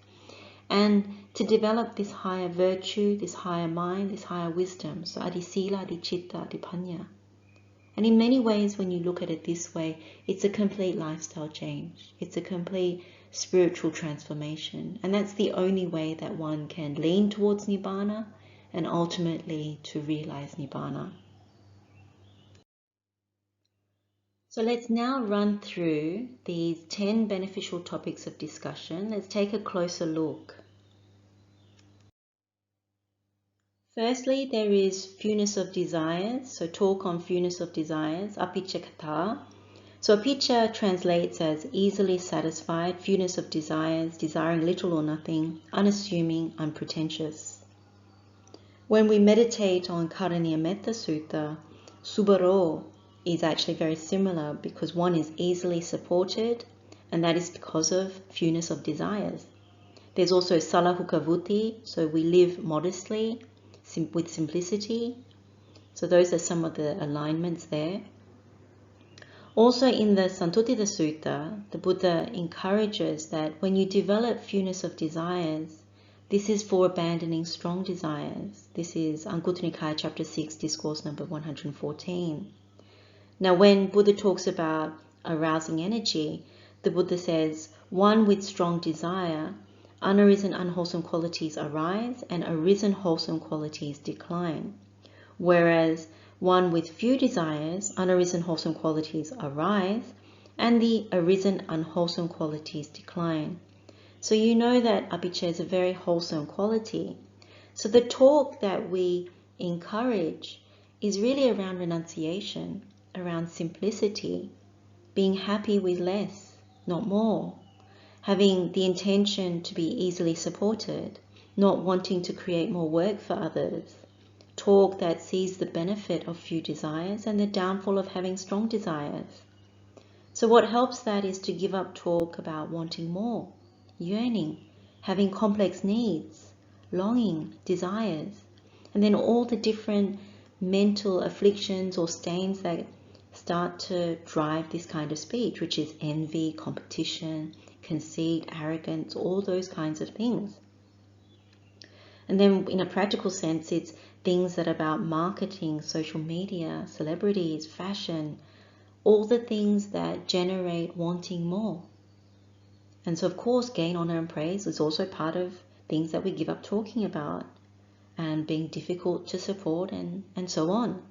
and to develop this higher virtue, this higher mind, this higher wisdom. So adisila, adichitta, adipanya. And in many ways, when you look at it this way, it's a complete lifestyle change. It's a complete spiritual transformation. And that's the only way that one can lean towards nibbāna and ultimately to realize nibbāna. So let's now run through these 10 beneficial topics of discussion. Let's take a closer look. Firstly, there is Fewness of Desires. So talk on Fewness of Desires, apicca katha. So apicca translates as easily satisfied, fewness of desires, desiring little or nothing, unassuming, unpretentious. When we meditate on Karaniya Metta Sutta, subaro is actually very similar, because one is easily supported and that is because of fewness of desires. There's also salahukavuti, so we live modestly, with simplicity. So those are some of the alignments there. Also in the Santuttita Sutta, the Buddha encourages that when you develop fewness of desires, this is for abandoning strong desires. This is Anguttara Nikāya chapter 6, discourse number 114. Now when Buddha talks about arousing energy, the Buddha says, one with strong desire, unarisen unwholesome qualities arise and arisen wholesome qualities decline. Whereas one with few desires, unarisen wholesome qualities arise and the arisen unwholesome qualities decline. So you know that avijja is a very wholesome quality. So the talk that we encourage is really around renunciation, around simplicity, being happy with less, not more, having the intention to be easily supported, not wanting to create more work for others, talk that sees the benefit of few desires and the downfall of having strong desires. So what helps that is to give up talk about wanting more, yearning, having complex needs, longing, desires, and then all the different mental afflictions or stains that start to drive this kind of speech, which is envy, competition, conceit, arrogance, all those kinds of things. And then in a practical sense, it's things that are about marketing, social media, celebrities, fashion, all the things that generate wanting more. And so of course, gain, honor and praise is also part of things that we give up talking about and being difficult to support and so on.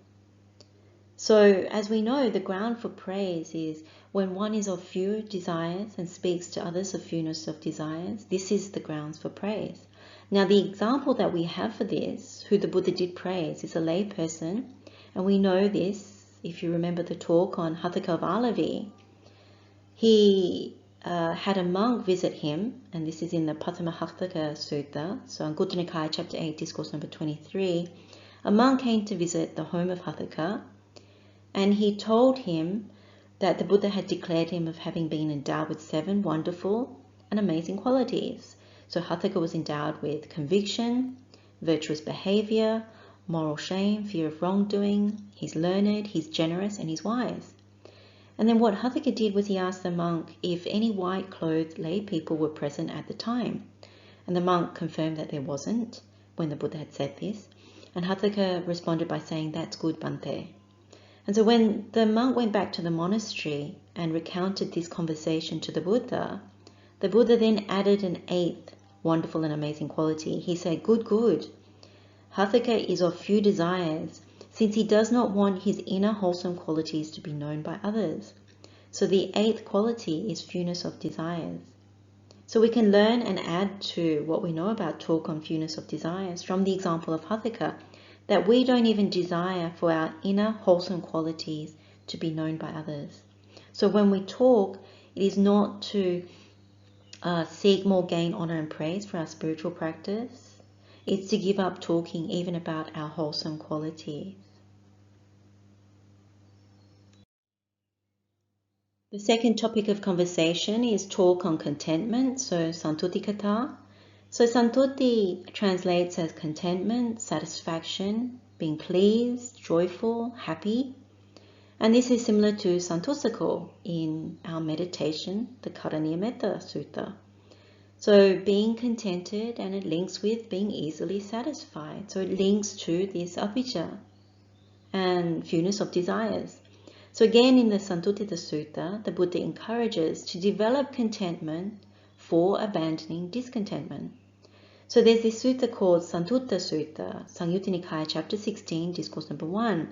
So as we know, the ground for praise is when one is of few desires and speaks to others of fewness of desires. This is the grounds for praise. Now the example that we have for this, who the Buddha did praise, is a lay person. And we know this, if you remember the talk on Hathakavalavi. He had a monk visit him, and this is in the Paṭhamakathāvatthu Sutta, so Anguttara Nikāya chapter 8, discourse number 23. A monk came to visit the home of Hathaka, and he told him that the Buddha had declared him of having been endowed with 7 wonderful and amazing qualities. So Hathaka was endowed with conviction, virtuous behavior, moral shame, fear of wrongdoing, he's learned, he's generous, and he's wise. And then what Hathaka did was he asked the monk if any white-clothed lay people were present at the time. And the monk confirmed that there wasn't when the Buddha had said this. And Hathaka responded by saying, "That's good, Bhante." And so when the monk went back to the monastery and recounted this conversation to the Buddha then added an 8th wonderful and amazing quality. He said, "Good, good. Hathaka is of few desires, since he does not want his inner wholesome qualities to be known by others." So the 8th quality is fewness of desires. So we can learn and add to what we know about talk on fewness of desires from the example of Hathaka, that we don't even desire for our inner wholesome qualities to be known by others. So when we talk, it is not to seek more gain, honor and praise for our spiritual practice. It's to give up talking even about our wholesome qualities. The second topic of conversation is talk on contentment, so Santutikata. So Santuti translates as contentment, satisfaction, being pleased, joyful, happy. And this is similar to Santusako in our meditation, the Karaniyametta Sutta. So being contented, and it links with being easily satisfied. So it links to this avijja and fewness of desires. So again in the Santuttita Sutta, the Buddha encourages to develop contentment for abandoning discontentment. So there's this sutta called Santutta Sutta, Samyutta Nikāya chapter 16, discourse number 1.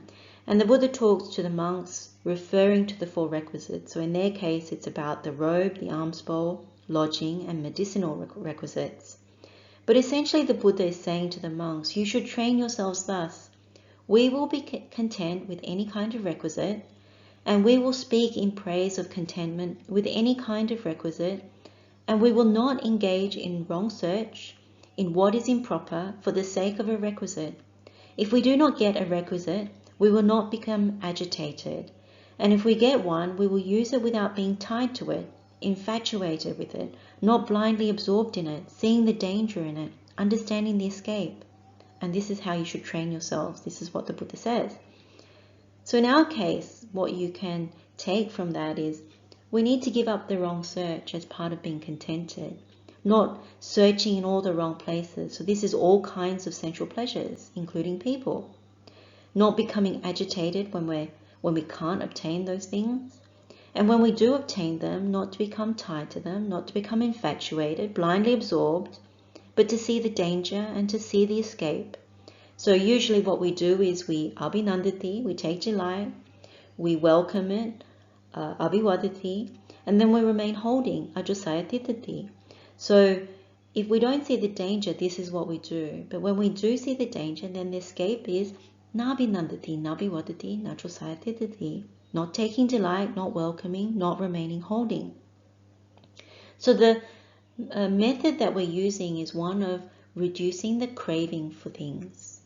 And the Buddha talks to the monks referring to the 4 requisites. So in their case, it's about the robe, the alms bowl, lodging, and medicinal requisites. But essentially the Buddha is saying to the monks, you should train yourselves thus. We will be content with any kind of requisite, and we will speak in praise of contentment with any kind of requisite, and we will not engage in wrong search, in what is improper for the sake of a requisite. If we do not get a requisite, we will not become agitated, and if we get one, we will use it without being tied to it, infatuated with it, not blindly absorbed in it, seeing the danger in it, understanding the escape. And this is how you should train yourselves. This is what the Buddha says. So in our case, what you can take from that is we need to give up the wrong search as part of being contented, not searching in all the wrong places. So this is all kinds of sensual pleasures, including people. Not becoming agitated when we can't obtain those things. And when we do obtain them, not to become tied to them, not to become infatuated, blindly absorbed, but to see the danger and to see the escape. So usually what we do is we abhinandati, we take delight, we welcome it, abhiwadati, and then we remain holding, ajusayatitati. So if we don't see the danger, this is what we do. But when we do see the danger, then the escape is nabhinandati, nabhiwadati, najusayatitati. Not taking delight, not welcoming, not remaining holding. So the method that we're using is one of reducing the craving for things.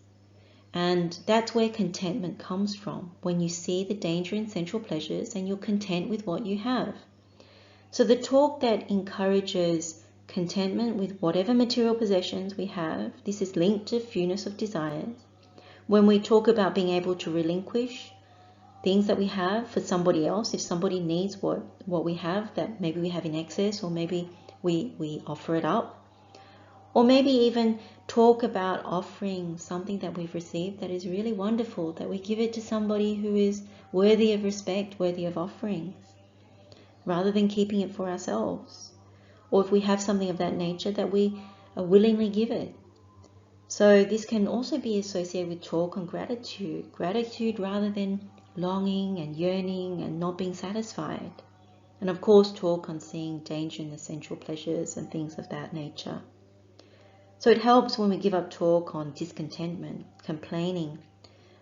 And that's where contentment comes from, when you see the danger in sensual pleasures and you're content with what you have. So the talk that encourages contentment with whatever material possessions we have, this is linked to fewness of desires. When we talk about being able to relinquish things that we have for somebody else, if somebody needs what we have that maybe we have in excess, or maybe we offer it up. Or maybe even talk about offering something that we've received that is really wonderful, that we give it to somebody who is worthy of respect, worthy of offerings, rather than keeping it for ourselves. Or if we have something of that nature, that we willingly give it. So this can also be associated with talk on gratitude. Gratitude rather than longing and yearning and not being satisfied. And of course, talk on seeing danger in the sensual pleasures and things of that nature. So it helps when we give up talk on discontentment, complaining,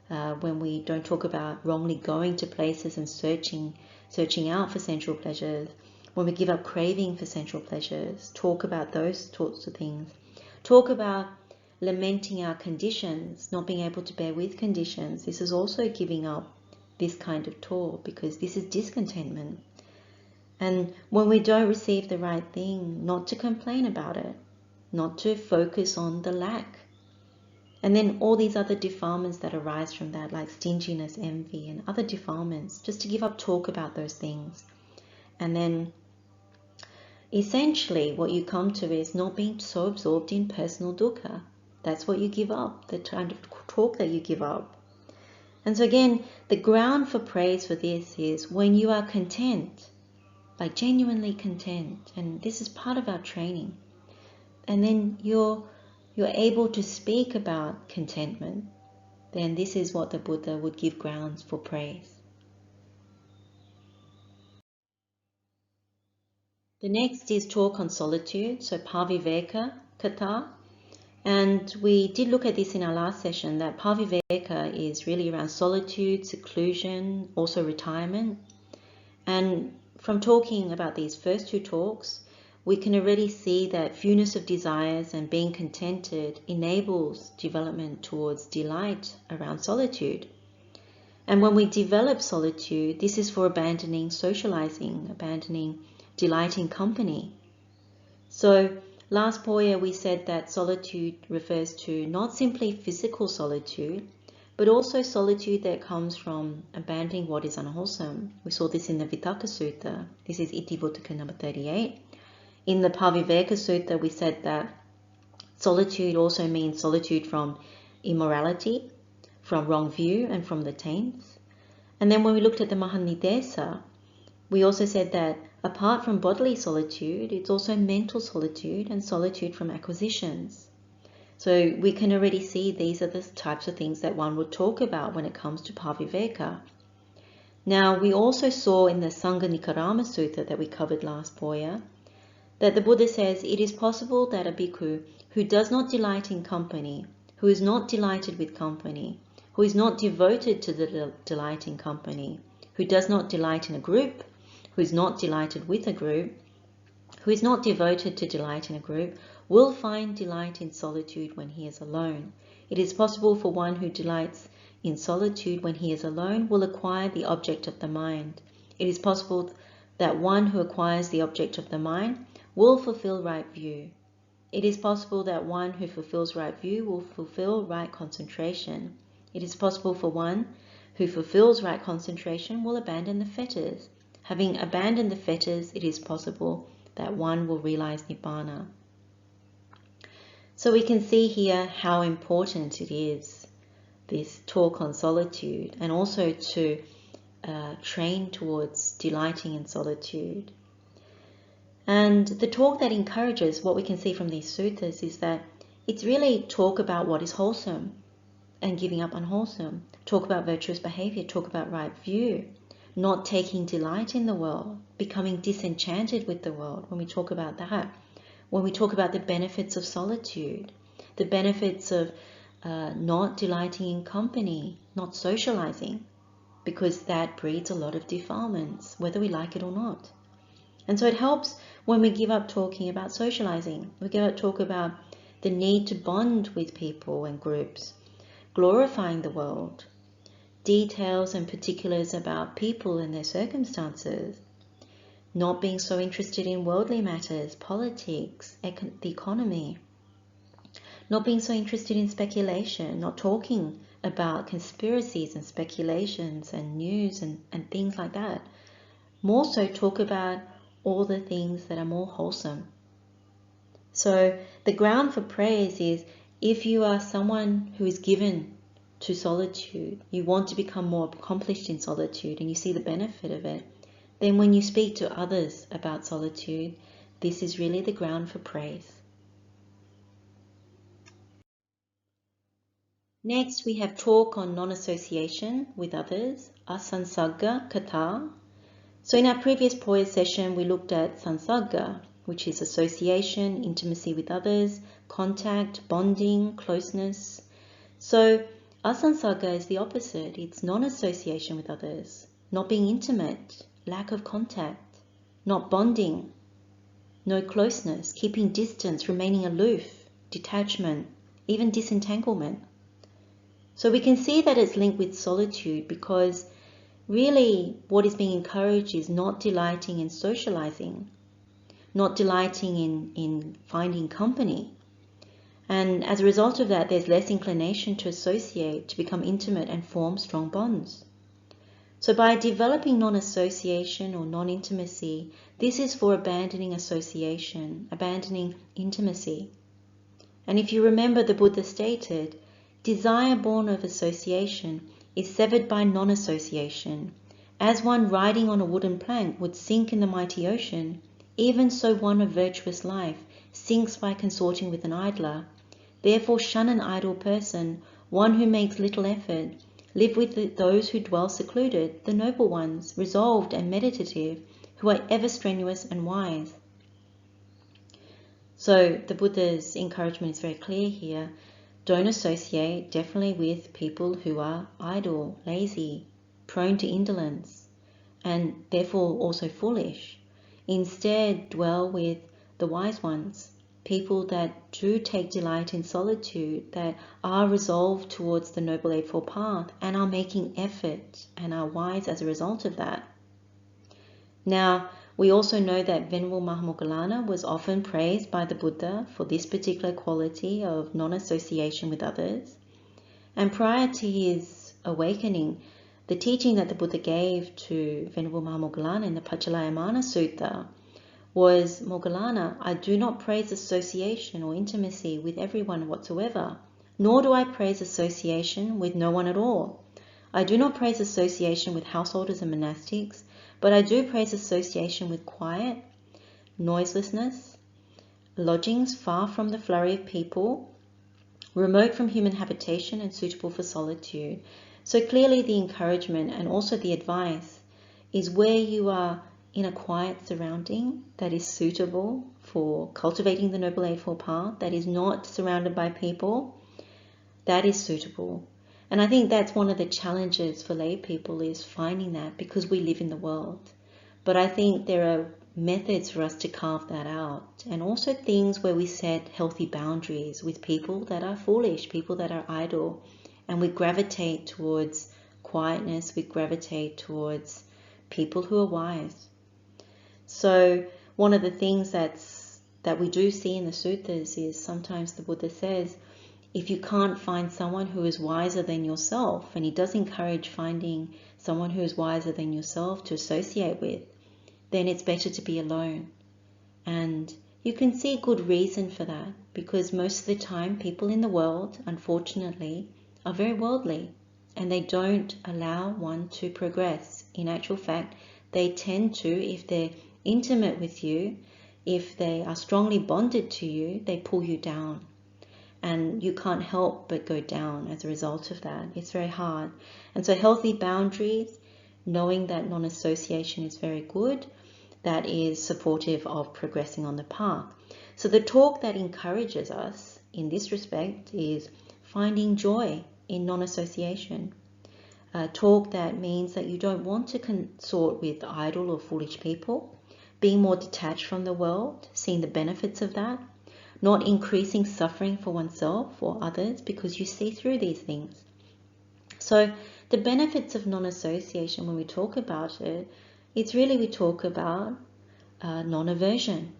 when we don't talk about wrongly going to places and searching out for sensual pleasures, when we give up craving for sensual pleasures, talk about those sorts of things. Talk about lamenting our conditions, not being able to bear with conditions. This is also giving up this kind of talk, because this is discontentment. And when we don't receive the right thing, not to complain about it, not to focus on the lack. And then all these other defilements that arise from that, like stinginess, envy, and other defilements, just to give up talk about those things. And then essentially what you come to is not being so absorbed in personal dukkha. That's what you give up, the kind of talk that you give up. And so again, the ground for praise for this is when you are content, like genuinely content, and this is part of our training. And then you're able to speak about contentment, then this is what the Buddha would give grounds for praise. The next is talk on solitude, so Paṭhamakathāvatthu. And we did look at this in our last session, that Paṭhamakathāvatthu is really around solitude, seclusion, also retirement. And from talking about these first two talks, we can already see that fewness of desires and being contented enables development towards delight around solitude. And when we develop solitude, this is for abandoning socializing, abandoning delighting company. So last Poya we said that solitude refers to not simply physical solitude, but also solitude that comes from abandoning what is unwholesome. We saw this in the Vitakka Sutta. This is Itivuttaka number 38. In the Paṭhamakathāvatthu Sutta, we said that solitude also means solitude from immorality, from wrong view, and from the taints. And then when we looked at the Mahanidesa, we also said that apart from bodily solitude, it's also mental solitude and solitude from acquisitions. So we can already see these are the types of things that one would talk about when it comes to Paṭhamakathāvatthu. Now, we also saw in the Sangha-nikarāma Sutta that we covered last Poya, that the Buddha says it is possible that a bhikkhu who does not delight in company, who is not delighted with company, who is not devoted to the delight in company, who does not delight in a group, who is not delighted with a group, who is not devoted to delight in a group, will find delight in solitude when he is alone. It is possible for one who delights in solitude when he is alone will acquire the object of the mind. It is possible that one who acquires the object of the mind will fulfill right view. It is possible that one who fulfills right view will fulfill right concentration. It is possible for one who fulfills right concentration will abandon the fetters. Having abandoned the fetters, it is possible that one will realize nibbāna. So we can see here how important it is, this talk on solitude, and also to train towards delighting in solitude. And the talk that encourages, what we can see from these suttas, is that it's really talk about what is wholesome and giving up unwholesome. Talk about virtuous behavior, talk about right view, not taking delight in the world, becoming disenchanted with the world. When we talk about that, when we talk about the benefits of solitude, the benefits of not delighting in company, not socializing, because that breeds a lot of defilements, whether we like it or not. And so it helps when we give up talking about socializing. We give up talk about the need to bond with people and groups, glorifying the world, details and particulars about people and their circumstances, not being so interested in worldly matters, politics, the economy, not being so interested in speculation, not talking about conspiracies and speculations and news and things like that. More so talk about all the things that are more wholesome. So the ground for praise is, if you are someone who is given to solitude, you want to become more accomplished in solitude and you see the benefit of it, then when you speak to others about solitude, this is really the ground for praise. Next, we have talk on non-association with others, asansagga katha. So in our previous Poya session, we looked at sansagga, which is association, intimacy with others, contact, bonding, closeness. So asansagga is the opposite. It's non-association with others, not being intimate, lack of contact, not bonding, no closeness, keeping distance, remaining aloof, detachment, even disentanglement. So we can see that it's linked with solitude, because really what is being encouraged is not delighting in socializing, not delighting in finding company. And as a result of that, there's less inclination to associate, to become intimate and form strong bonds. So by developing non-association or non-intimacy, this is for abandoning association, abandoning intimacy. And if you remember, the Buddha stated, desire born of association is severed by non-association. As one riding on a wooden plank would sink in the mighty ocean, even so one of virtuous life sinks by consorting with an idler. Therefore shun an idle person, one who makes little effort. Live with those who dwell secluded, the noble ones, resolved and meditative, who are ever strenuous and wise. So the Buddha's encouragement is very clear here. Don't associate definitely with people who are idle, lazy, prone to indolence, and therefore also foolish. Instead, dwell with the wise ones, people that do take delight in solitude, that are resolved towards the Noble Eightfold Path and are making effort and are wise as a result of that. Now, we also know that Venerable Mahamoggallana was often praised by the Buddha for this particular quality of non-association with others. And prior to his awakening, the teaching that the Buddha gave to Venerable Mahamoggallana in the Paṭṭhamakatha Sutta was, Moggallana, I do not praise association or intimacy with everyone whatsoever, nor do I praise association with no one at all. I do not praise association with householders and monastics, but I do praise association with quiet, noiselessness, lodgings far from the flurry of people, remote from human habitation and suitable for solitude. So clearly the encouragement and also the advice is where you are in a quiet surrounding that is suitable for cultivating the Noble Eightfold Path, that is not surrounded by people, that is suitable. And I think that's one of the challenges for lay people, is finding that, because we live in the world. But I think there are methods for us to carve that out, and also things where we set healthy boundaries with people that are foolish, people that are idle, and we gravitate towards quietness, we gravitate towards people who are wise. So one of the things that we do see in the suttas is sometimes the Buddha says, if you can't find someone who is wiser than yourself, and he does encourage finding someone who is wiser than yourself to associate with, then it's better to be alone. And you can see good reason for that, because most of the time people in the world, unfortunately, are very worldly and they don't allow one to progress. In actual fact, they tend to, if they're intimate with you, if they are strongly bonded to you, they pull you down. And you can't help but go down as a result of that. It's very hard. And so healthy boundaries, knowing that non-association is very good, that is supportive of progressing on the path. So the talk that encourages us in this respect is finding joy in non-association. A talk that means that you don't want to consort with idle or foolish people, being more detached from the world, seeing the benefits of that, not increasing suffering for oneself or others because you see through these things. So the benefits of non-association, when we talk about it, it's really we talk about non-aversion,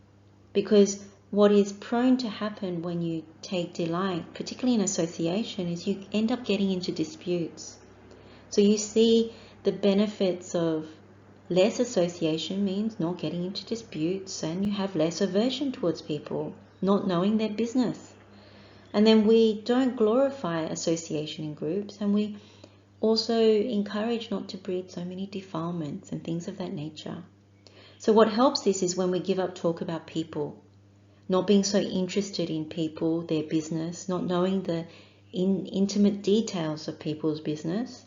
because what is prone to happen when you take delight, particularly in association, is you end up getting into disputes. So you see the benefits of less association means not getting into disputes, and you have less aversion towards people, not knowing their business. And then we don't glorify association in groups, and we also encourage not to breed so many defilements and things of that nature. So what helps this is when we give up talk about people, not being so interested in people, their business, not knowing the intimate details of people's business,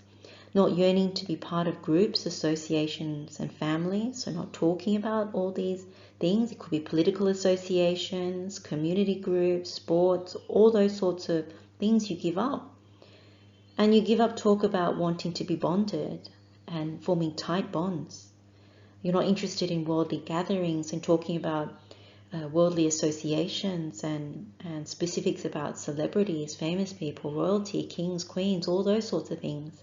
not yearning to be part of groups, associations and families, so not talking about all these things. It could be political associations, community groups, sports, all those sorts of things you give up. And you give up talk about wanting to be bonded and forming tight bonds. You're not interested in worldly gatherings and talking about worldly associations and specifics about celebrities, famous people, royalty, kings, queens, all those sorts of things.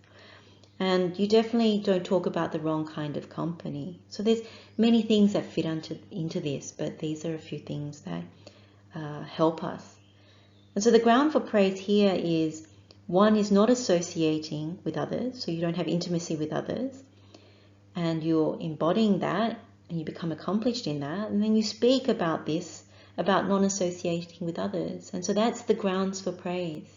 And you definitely don't talk about the wrong kind of company. So there's many things that fit into this, but these are a few things that help us. And so the ground for praise here is, one is not associating with others, so you don't have intimacy with others, and you're embodying that, and you become accomplished in that, and then you speak about this, about non-associating with others. And so that's the grounds for praise.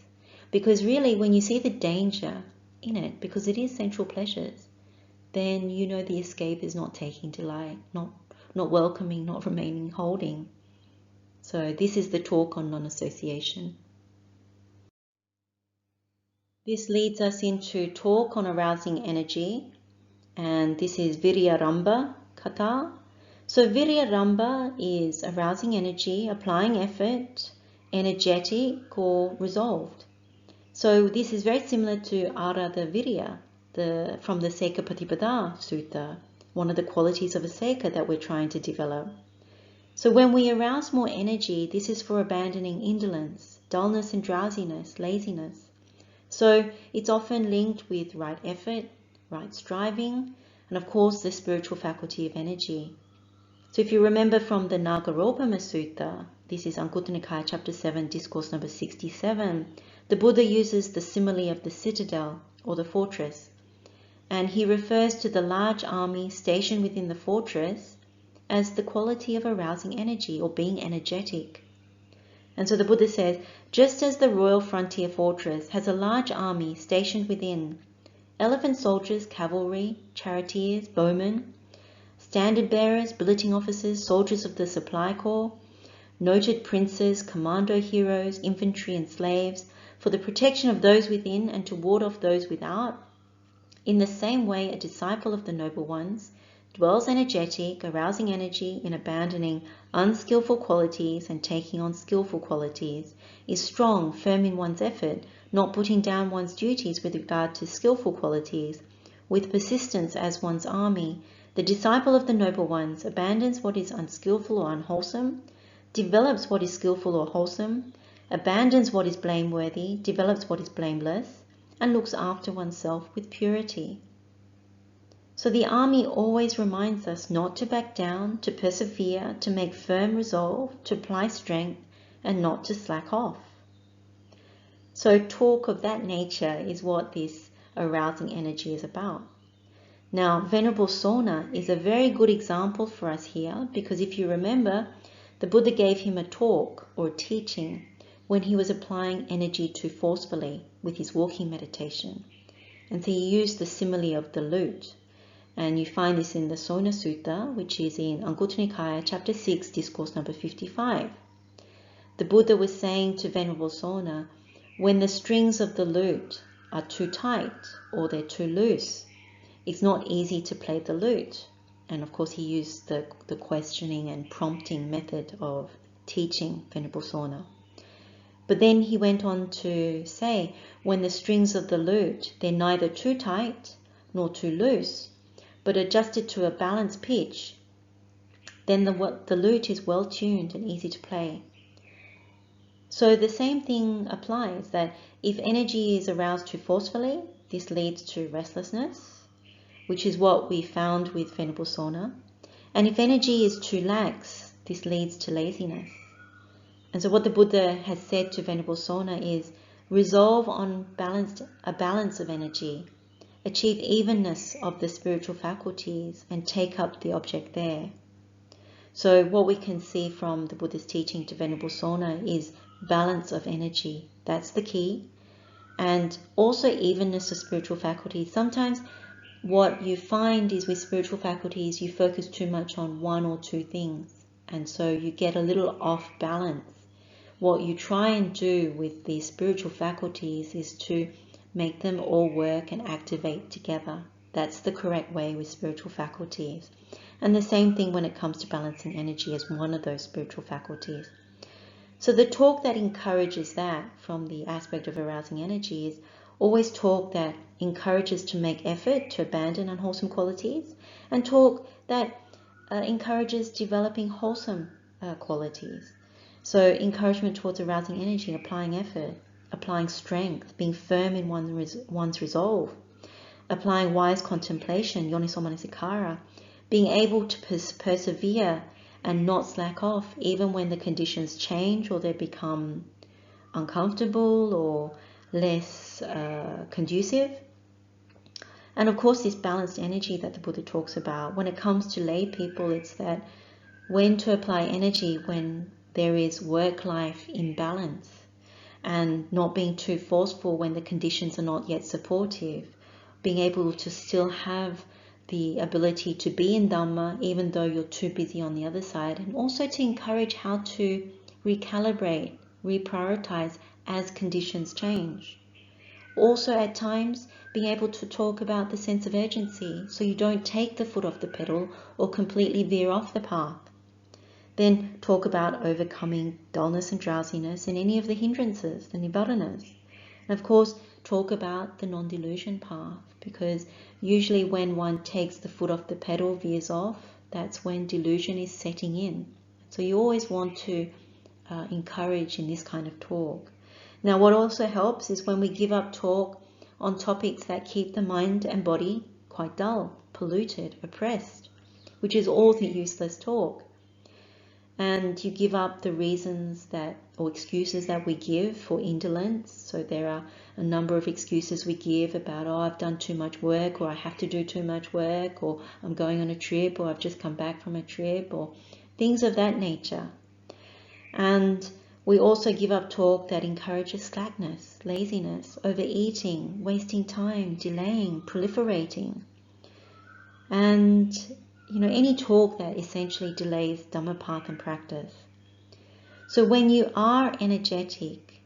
Because really, when you see the danger in it, because it is sensual pleasures, then you know the escape is not taking delight, not welcoming, not remaining holding. So this is the talk on non-association. This leads us into talk on arousing energy, and this is Viryarambha Katha. So Viryarambha is arousing energy, applying effort, energetic or resolved. So this is very similar to Arada Virya, from the Seka Patipada Sutta, one of the qualities of a Seka that we're trying to develop. So when we arouse more energy, this is for abandoning indolence, dullness and drowsiness, laziness. So it's often linked with right effort, right striving, and of course the spiritual faculty of energy. So if you remember from the Nagaropama Sutta, this is Anguttara Nikaya chapter 7, discourse number 67, the Buddha uses the simile of the citadel or the fortress, and he refers to the large army stationed within the fortress as the quality of arousing energy or being energetic. And so the Buddha says, just as the royal frontier fortress has a large army stationed within, elephant soldiers, cavalry, charioteers, bowmen, standard bearers, billeting officers, soldiers of the supply corps, noted princes, commando heroes, infantry and slaves, for the protection of those within and to ward off those without, in the same way a disciple of the noble ones dwells energetic, arousing energy in abandoning unskillful qualities and taking on skillful qualities, is strong, firm in one's effort, not putting down one's duties with regard to skillful qualities, with persistence as one's army. The disciple of the noble ones abandons what is unskillful or unwholesome, develops what is skillful or wholesome, abandons what is blameworthy, develops what is blameless, and looks after oneself with purity. So the army always reminds us not to back down, to persevere, to make firm resolve, to apply strength, and not to slack off. So talk of that nature is what this arousing energy is about. Now, Venerable Sona is a very good example for us here, because if you remember, the Buddha gave him a talk or teaching when he was applying energy too forcefully with his walking meditation. And so he used the simile of the lute. And you find this in the Sona Sutta, which is in Anguttara Nikāya, chapter 6, discourse number 55. The Buddha was saying to Venerable Sona, when the strings of the lute are too tight or they're too loose, it's not easy to play the lute. And of course he used the questioning and prompting method of teaching Venerable Sona. But then he went on to say, when the strings of the lute, they're neither too tight nor too loose, but adjusted to a balanced pitch, then the lute is well tuned and easy to play. So the same thing applies, that if energy is aroused too forcefully, this leads to restlessness, which is what we found with Venerable Sona. And if energy is too lax, this leads to laziness. And so what the Buddha has said to Venerable Sona is, resolve on a balance of energy, achieve evenness of the spiritual faculties, and take up the object there. So what we can see from the Buddha's teaching to Venerable Sona is balance of energy. That's the key. And also evenness of spiritual faculties. Sometimes what you find is with spiritual faculties, you focus too much on one or two things. And so you get a little off balance. What you try and do with these spiritual faculties is to make them all work and activate together. That's the correct way with spiritual faculties. And the same thing when it comes to balancing energy as one of those spiritual faculties. So the talk that encourages that from the aspect of arousing energy is always talk that encourages to make effort to abandon unwholesome qualities, and talk that encourages developing wholesome qualities. So encouragement towards arousing energy, applying effort, applying strength, being firm in one's resolve, applying wise contemplation, yoniso manasikara, being able to persevere and not slack off even when the conditions change or they become uncomfortable or less conducive. And of course, this balanced energy that the Buddha talks about, when it comes to lay people, it's that when to apply energy when there is work-life imbalance, and not being too forceful when the conditions are not yet supportive, being able to still have the ability to be in Dhamma even though you're too busy on the other side, and also to encourage how to recalibrate, reprioritize as conditions change. Also at times being able to talk about the sense of urgency so you don't take the foot off the pedal or completely veer off the path. Then talk about overcoming dullness and drowsiness and any of the hindrances, the nibbānas. And of course, talk about the non-delusion path, because usually when one takes the foot off the pedal, veers off, that's when delusion is setting in. So you always want to encourage in this kind of talk. Now, what also helps is when we give up talk on topics that keep the mind and body quite dull, polluted, oppressed, which is all the useless talk. And you give up the reasons that, or excuses that we give for indolence. So there are a number of excuses we give about, oh, I've done too much work, or I have to do too much work, or I'm going on a trip, or I've just come back from a trip, or things of that nature. And we also give up talk that encourages slackness, laziness, overeating, wasting time, delaying, proliferating. And any talk that essentially delays Dhamma path and practice. So when you are energetic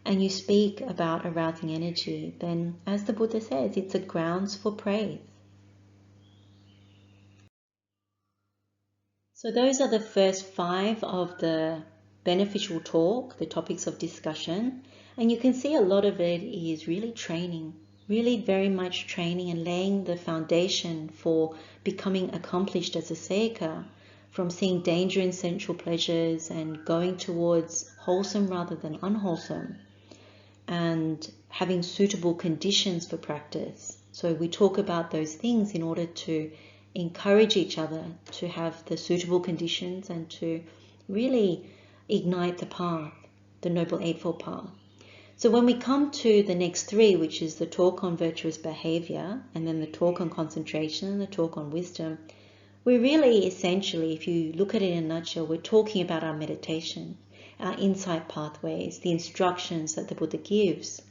and you speak about arousing energy, then as the Buddha says, it's a grounds for praise. So those are the first 5 of the beneficial talk, the topics of discussion. And you can see a lot of it is really training, really very much training and laying the foundation for becoming accomplished as a seika, from seeing danger in sensual pleasures and going towards wholesome rather than unwholesome, and having suitable conditions for practice, So we talk about those things in order to encourage each other to have the suitable conditions and to really ignite the path, the Noble Eightfold Path. So when we come to the next three, which is the talk on virtuous behavior, and then the talk on concentration, and the talk on wisdom, we really essentially, if you look at it in a nutshell, we're talking about our meditation, our insight pathways, the instructions that the Buddha gives.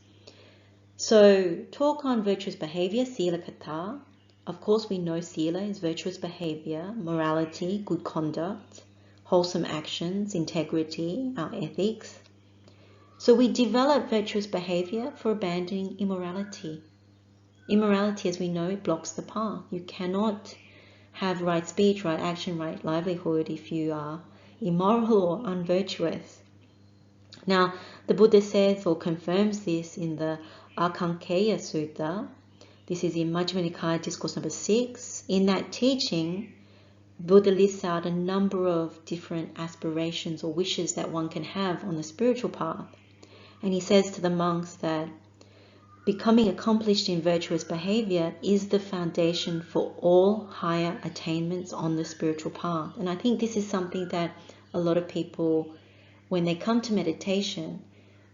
So talk on virtuous behavior, sila kata. Of course, we know sila is virtuous behavior, morality, good conduct, wholesome actions, integrity, our ethics. So we develop virtuous behavior for abandoning immorality. Immorality, as we know, it blocks the path. You cannot have right speech, right action, right livelihood if you are immoral or unvirtuous. Now, the Buddha says or confirms this in the Akankeya Sutta. This is in Majjhima Nikāya, Discourse number 6. In that teaching, Buddha lists out a number of different aspirations or wishes that one can have on the spiritual path. And he says to the monks that becoming accomplished in virtuous behavior is the foundation for all higher attainments on the spiritual path. And I think this is something that a lot of people, when they come to meditation,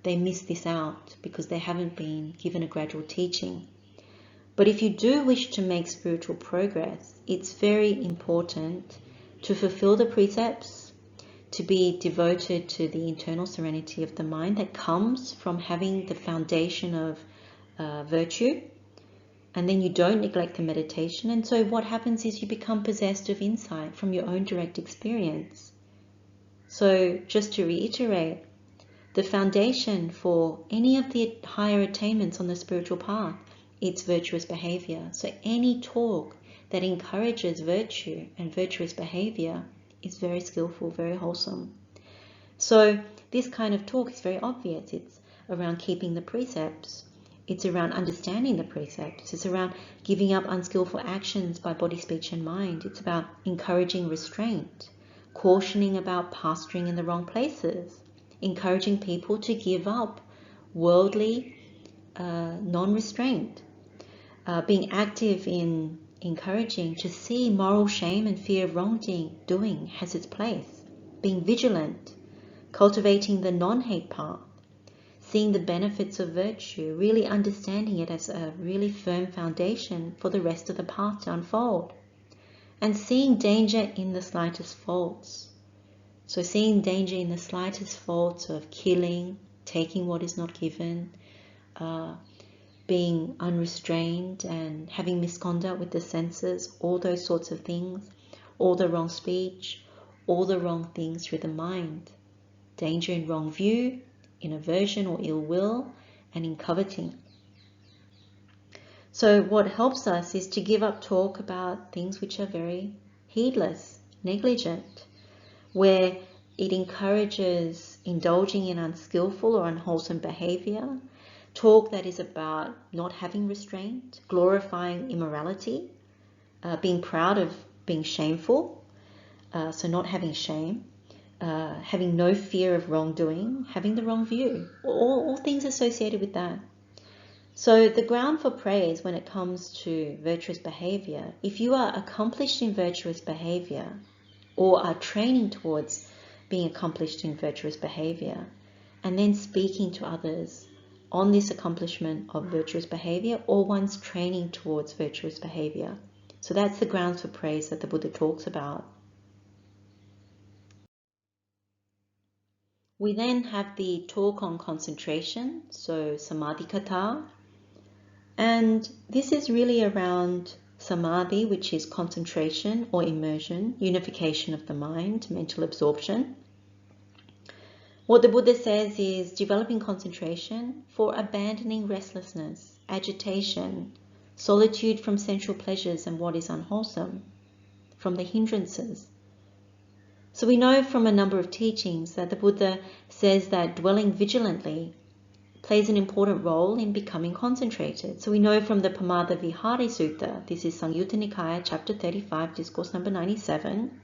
they miss this out because they haven't been given a gradual teaching. But if you do wish to make spiritual progress, it's very important to fulfill the precepts, to be devoted to the internal serenity of the mind that comes from having the foundation of virtue, and then you don't neglect the meditation. And so what happens is you become possessed of insight from your own direct experience. So just to reiterate, the foundation for any of the higher attainments on the spiritual path, it's virtuous behavior. So any talk that encourages virtue and virtuous behavior is very skillful, very wholesome. So this kind of talk is very obvious. It's around keeping the precepts. It's around understanding the precepts. It's around giving up unskillful actions by body, speech, and mind. It's about encouraging restraint, cautioning about posturing in the wrong places, encouraging people to give up worldly non-restraint, being active in encouraging to see moral shame and fear of wrongdoing has its place, being vigilant, cultivating the non-hate path, seeing the benefits of virtue, really understanding it as a really firm foundation for the rest of the path to unfold, and seeing danger in the slightest faults. So seeing danger in the slightest faults of killing, taking what is not given, being unrestrained and having misconduct with the senses, all those sorts of things, all the wrong speech, all the wrong things through the mind, danger in wrong view, in aversion or ill will, and in coveting. So what helps us is to give up talk about things which are very heedless, negligent, where it encourages indulging in unskillful or unwholesome behavior, talk that is about not having restraint, glorifying immorality, being proud of being shameful, so not having shame, having no fear of wrongdoing, having the wrong view, all things associated with that. So the ground for praise when it comes to virtuous behavior, if you are accomplished in virtuous behavior or are training towards being accomplished in virtuous behavior, and then speaking to others on this accomplishment of virtuous behavior or one's training towards virtuous behavior. So that's the grounds for praise that the Buddha talks about. We then have the talk on concentration, so samadhi kata, and this is really around samadhi, which is concentration or immersion, unification of the mind, mental absorption. What the Buddha says is developing concentration for abandoning restlessness, agitation, solitude from sensual pleasures and what is unwholesome, from the hindrances. So we know from a number of teachings that the Buddha says that dwelling vigilantly plays an important role in becoming concentrated. So we know from the Paṭhamakathāvatthu Sutta, this is Samyutta Nikāya, chapter 35, discourse number 97,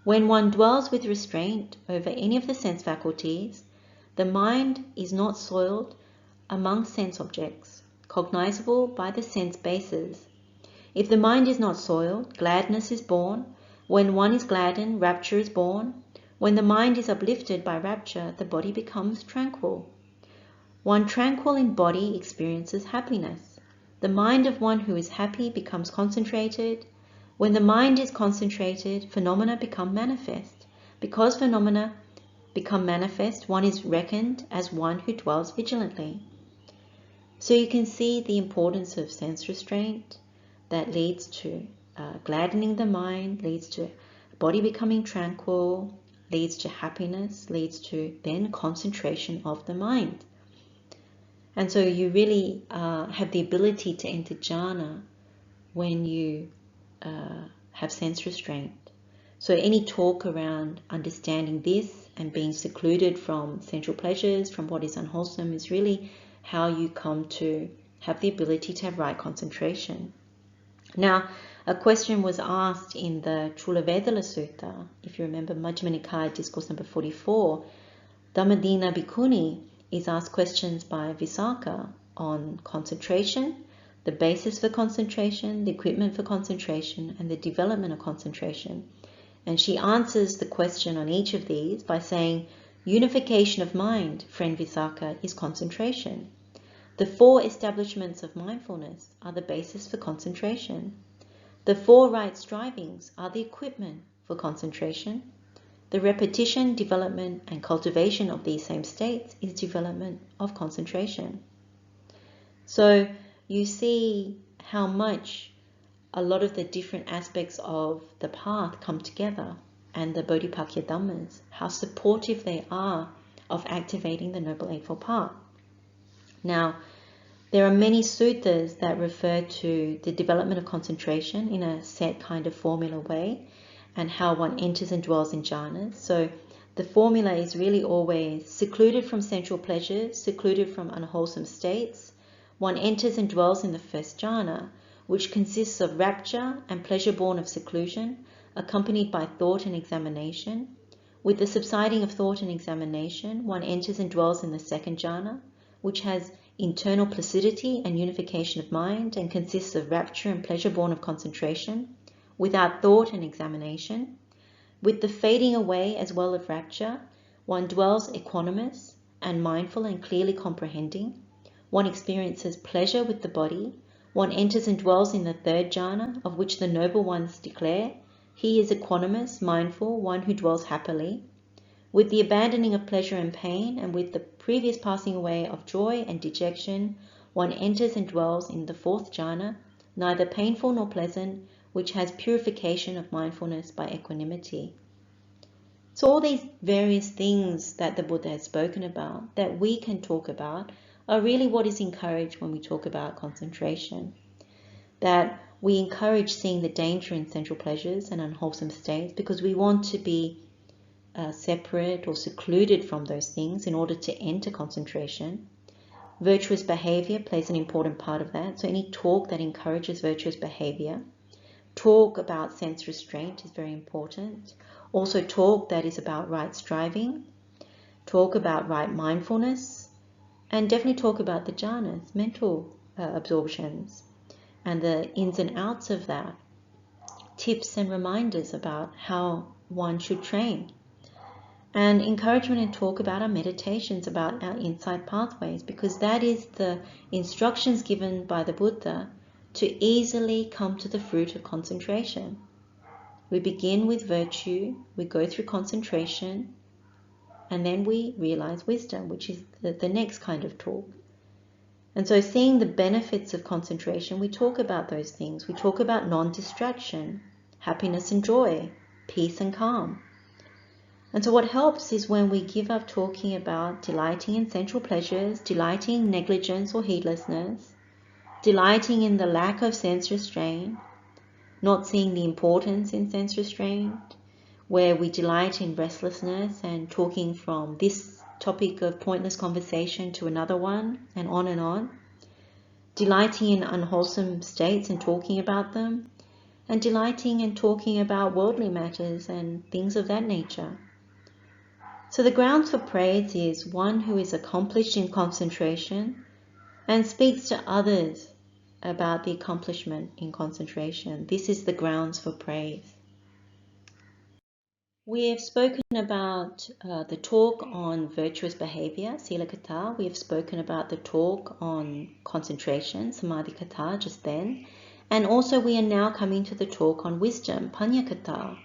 when one dwells with restraint over any of the sense faculties, the mind is not soiled among sense objects, cognizable by the sense bases. If the mind is not soiled, gladness is born. When one is gladdened, rapture is born. When the mind is uplifted by rapture, the body becomes tranquil. One tranquil in body experiences happiness. The mind of one who is happy becomes concentrated. When the mind is concentrated, phenomena become manifest. Because phenomena become manifest, one is reckoned as one who dwells vigilantly. So you can see the importance of sense restraint that leads to gladdening the mind, leads to body becoming tranquil, leads to happiness, leads to then concentration of the mind. And so you really have the ability to enter jhāna when you have sense restraint. So any talk around understanding this and being secluded from sensual pleasures, from what is unwholesome, is really how you come to have the ability to have right concentration. Now, a question was asked in the Cullavedalla Sutta, if you remember Majjhima Nikāya Discourse number 44, Dhammadina Bhikkhuni is asked questions by Visakha on concentration, the basis for concentration, the equipment for concentration, and the development of concentration. And she answers the question on each of these by saying, unification of mind, friend Visakha, is concentration. The 4 establishments of mindfulness are the basis for concentration. The 4 right strivings are the equipment for concentration. The repetition, development, and cultivation of these same states is development of concentration. So you see how much a lot of the different aspects of the path come together, and the Bodhipakya Dhammas, how supportive they are of activating the Noble Eightfold Path. Now, there are many suttas that refer to the development of concentration in a set kind of formula way, and how one enters and dwells in jhanas. So the formula is really always secluded from sensual pleasures, secluded from unwholesome states. One enters and dwells in the first jhana, which consists of rapture and pleasure born of seclusion, accompanied by thought and examination. With the subsiding of thought and examination, one enters and dwells in the second jhana, which has internal placidity and unification of mind and consists of rapture and pleasure born of concentration, without thought and examination. With the fading away as well of rapture, one dwells equanimous and mindful and clearly comprehending. One experiences pleasure with the body. One enters and dwells in the third jhana, of which the noble ones declare, he is equanimous, mindful, one who dwells happily. With the abandoning of pleasure and pain, and with the previous passing away of joy and dejection, one enters and dwells in the fourth jhana, neither painful nor pleasant, which has purification of mindfulness by equanimity. So all these various things that the Buddha has spoken about, that we can talk about, are really what is encouraged when we talk about concentration. That we encourage seeing the danger in sensual pleasures and unwholesome states, because we want to be separate or secluded from those things in order to enter concentration. Virtuous behavior plays an important part of that. So any talk that encourages virtuous behavior, talk about sense restraint is very important. Also talk that is about right striving, talk about right mindfulness, and definitely talk about the jhanas, mental absorptions, and the ins and outs of that, tips and reminders about how one should train, and encouragement and talk about our meditations, about our insight pathways, because that is the instructions given by the Buddha to easily come to the fruit of concentration. We begin with virtue, we go through concentration, and then we realize wisdom, which is the next kind of talk. And so seeing the benefits of concentration, we talk about those things. We talk about non-distraction, happiness and joy, peace and calm. And so what helps is when we give up talking about delighting in sensual pleasures, delighting in negligence or heedlessness, delighting in the lack of sense restraint, not seeing the importance in sense restraint, where we delight in restlessness and talking from this topic of pointless conversation to another one, and on, delighting in unwholesome states and talking about them, and delighting in talking about worldly matters and things of that nature. So the grounds for praise is one who is accomplished in concentration, and speaks to others about the accomplishment in concentration. This is the grounds for praise. We have spoken about the talk on virtuous behavior, Sila Katha. We have spoken about the talk on concentration, Samadhi Katha, just then. And also we are now coming to the talk on wisdom, Panya Katha.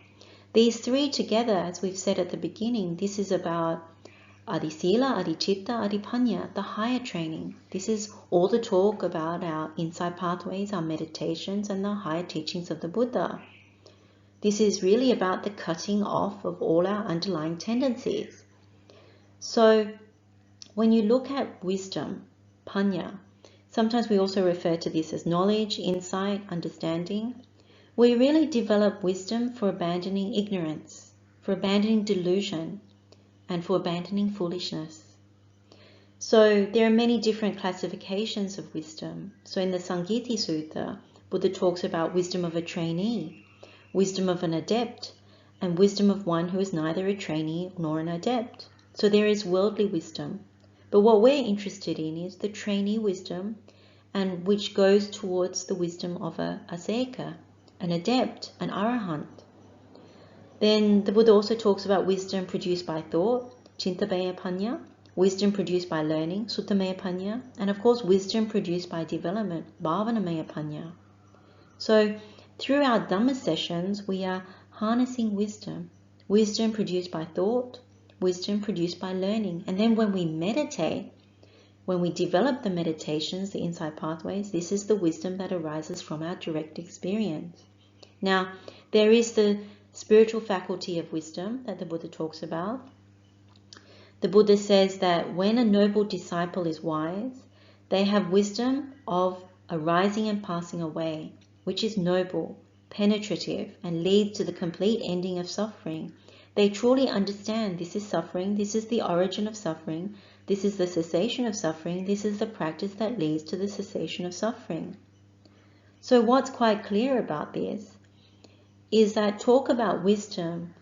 These three together, as we've said at the beginning, this is about Adi Sila, Adi Chitta, Adi Panya, the higher training. This is all the talk about our insight pathways, our meditations, and the higher teachings of the Buddha. This is really about the cutting off of all our underlying tendencies. So when you look at wisdom, Panya, sometimes we also refer to this as knowledge, insight, understanding. We really develop wisdom for abandoning ignorance, for abandoning delusion, and for abandoning foolishness. So there are many different classifications of wisdom. So in the Sangiti Sutta, Buddha talks about wisdom of a trainee, wisdom of an adept, and wisdom of one who is neither a trainee nor an adept. So there is worldly wisdom. But what we're interested in is the trainee wisdom, and which goes towards the wisdom of a aseka, an adept, an arahant. Then the Buddha also talks about wisdom produced by thought, Chintameya Panya, wisdom produced by learning, Suttameya Panya, and of course wisdom produced by development, Bhavanameya Panya. So through our Dhamma sessions, we are harnessing wisdom, wisdom produced by thought, wisdom produced by learning. And then when we meditate, when we develop the meditations, the insight pathways, this is the wisdom that arises from our direct experience. Now, there is the spiritual faculty of wisdom that the Buddha talks about. The Buddha says that when a noble disciple is wise, they have wisdom of arising and passing away, which is noble, penetrative, and leads to the complete ending of suffering. They truly understand this is suffering, this is the origin of suffering, this is the cessation of suffering, this is the practice that leads to the cessation of suffering. So what's quite clear about this is that talk about wisdom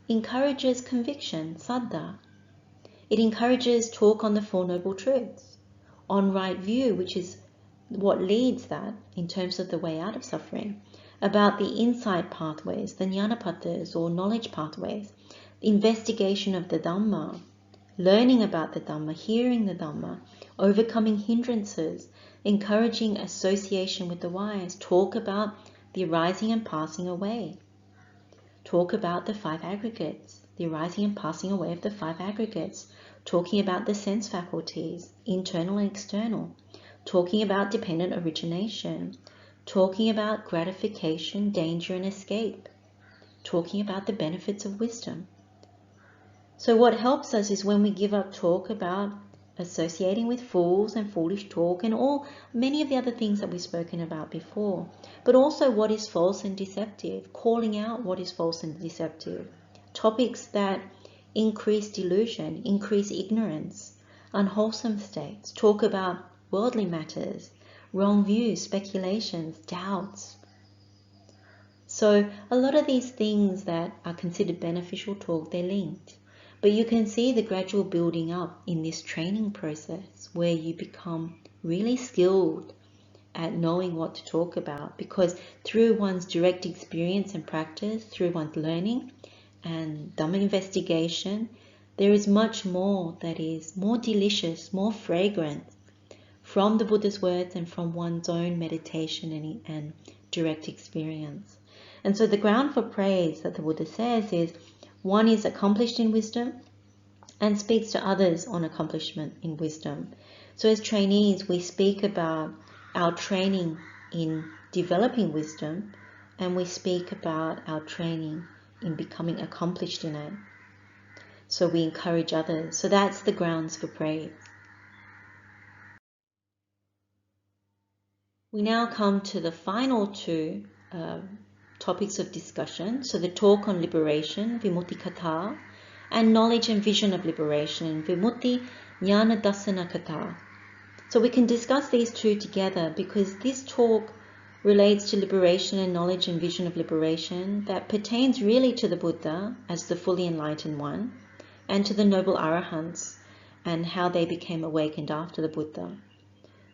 encourages conviction, saddha. It encourages talk on the Four Noble Truths, on right view, which is what leads that in terms of the way out of suffering, about the insight pathways, the jnanapathas or knowledge pathways, investigation of the Dhamma, learning about the Dhamma, hearing the Dhamma, overcoming hindrances, encouraging association with the wise, talk about the arising and passing away, talk about the five aggregates, the arising and passing away of the five aggregates, talking about the sense faculties, internal and external, talking about dependent origination, talking about gratification, danger, and escape, talking about the benefits of wisdom. So what helps us is when we give up talk about associating with fools and foolish talk and many of the other things that we've spoken about before, but also what is false and deceptive, calling out what is false and deceptive, topics that increase delusion, increase ignorance, unwholesome states, talk about worldly matters, wrong views, speculations, doubts. So a lot of these things that are considered beneficial talk, they're linked. But you can see the gradual building up in this training process where you become really skilled at knowing what to talk about, because through one's direct experience and practice, through one's learning and Dhamma investigation, there is much more that is more delicious, more fragrant from the Buddha's words and from one's own meditation and direct experience. And so the ground for praise that the Buddha says is one is accomplished in wisdom and speaks to others on accomplishment in wisdom. So as trainees, we speak about our training in developing wisdom, and we speak about our training in becoming accomplished in it. So we encourage others. So that's the grounds for praise. We now come to the final two topics of discussion. So the talk on liberation, Vimutti Katha, and knowledge and vision of liberation, Vimutti Jnana Dassana Katha. So we can discuss these two together because this talk relates to liberation and knowledge and vision of liberation that pertains really to the Buddha as the fully enlightened one, and to the noble arahants and how they became awakened after the Buddha.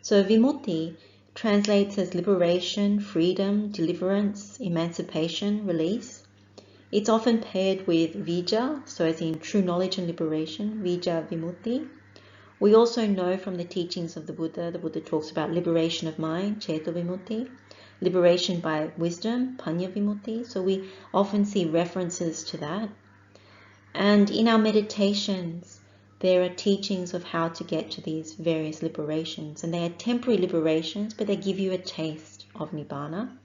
So vimutti translates as liberation, freedom, deliverance, emancipation, release. It's often paired with vijja, so as in true knowledge and liberation, vijja vimutti. We also know from the teachings of the Buddha talks about liberation of mind, ceto vimutti, liberation by wisdom, panya vimutti. So we often see references to that. And in our meditations, there are teachings of how to get to these various liberations. And they are temporary liberations, but they give you a taste of nibbāna.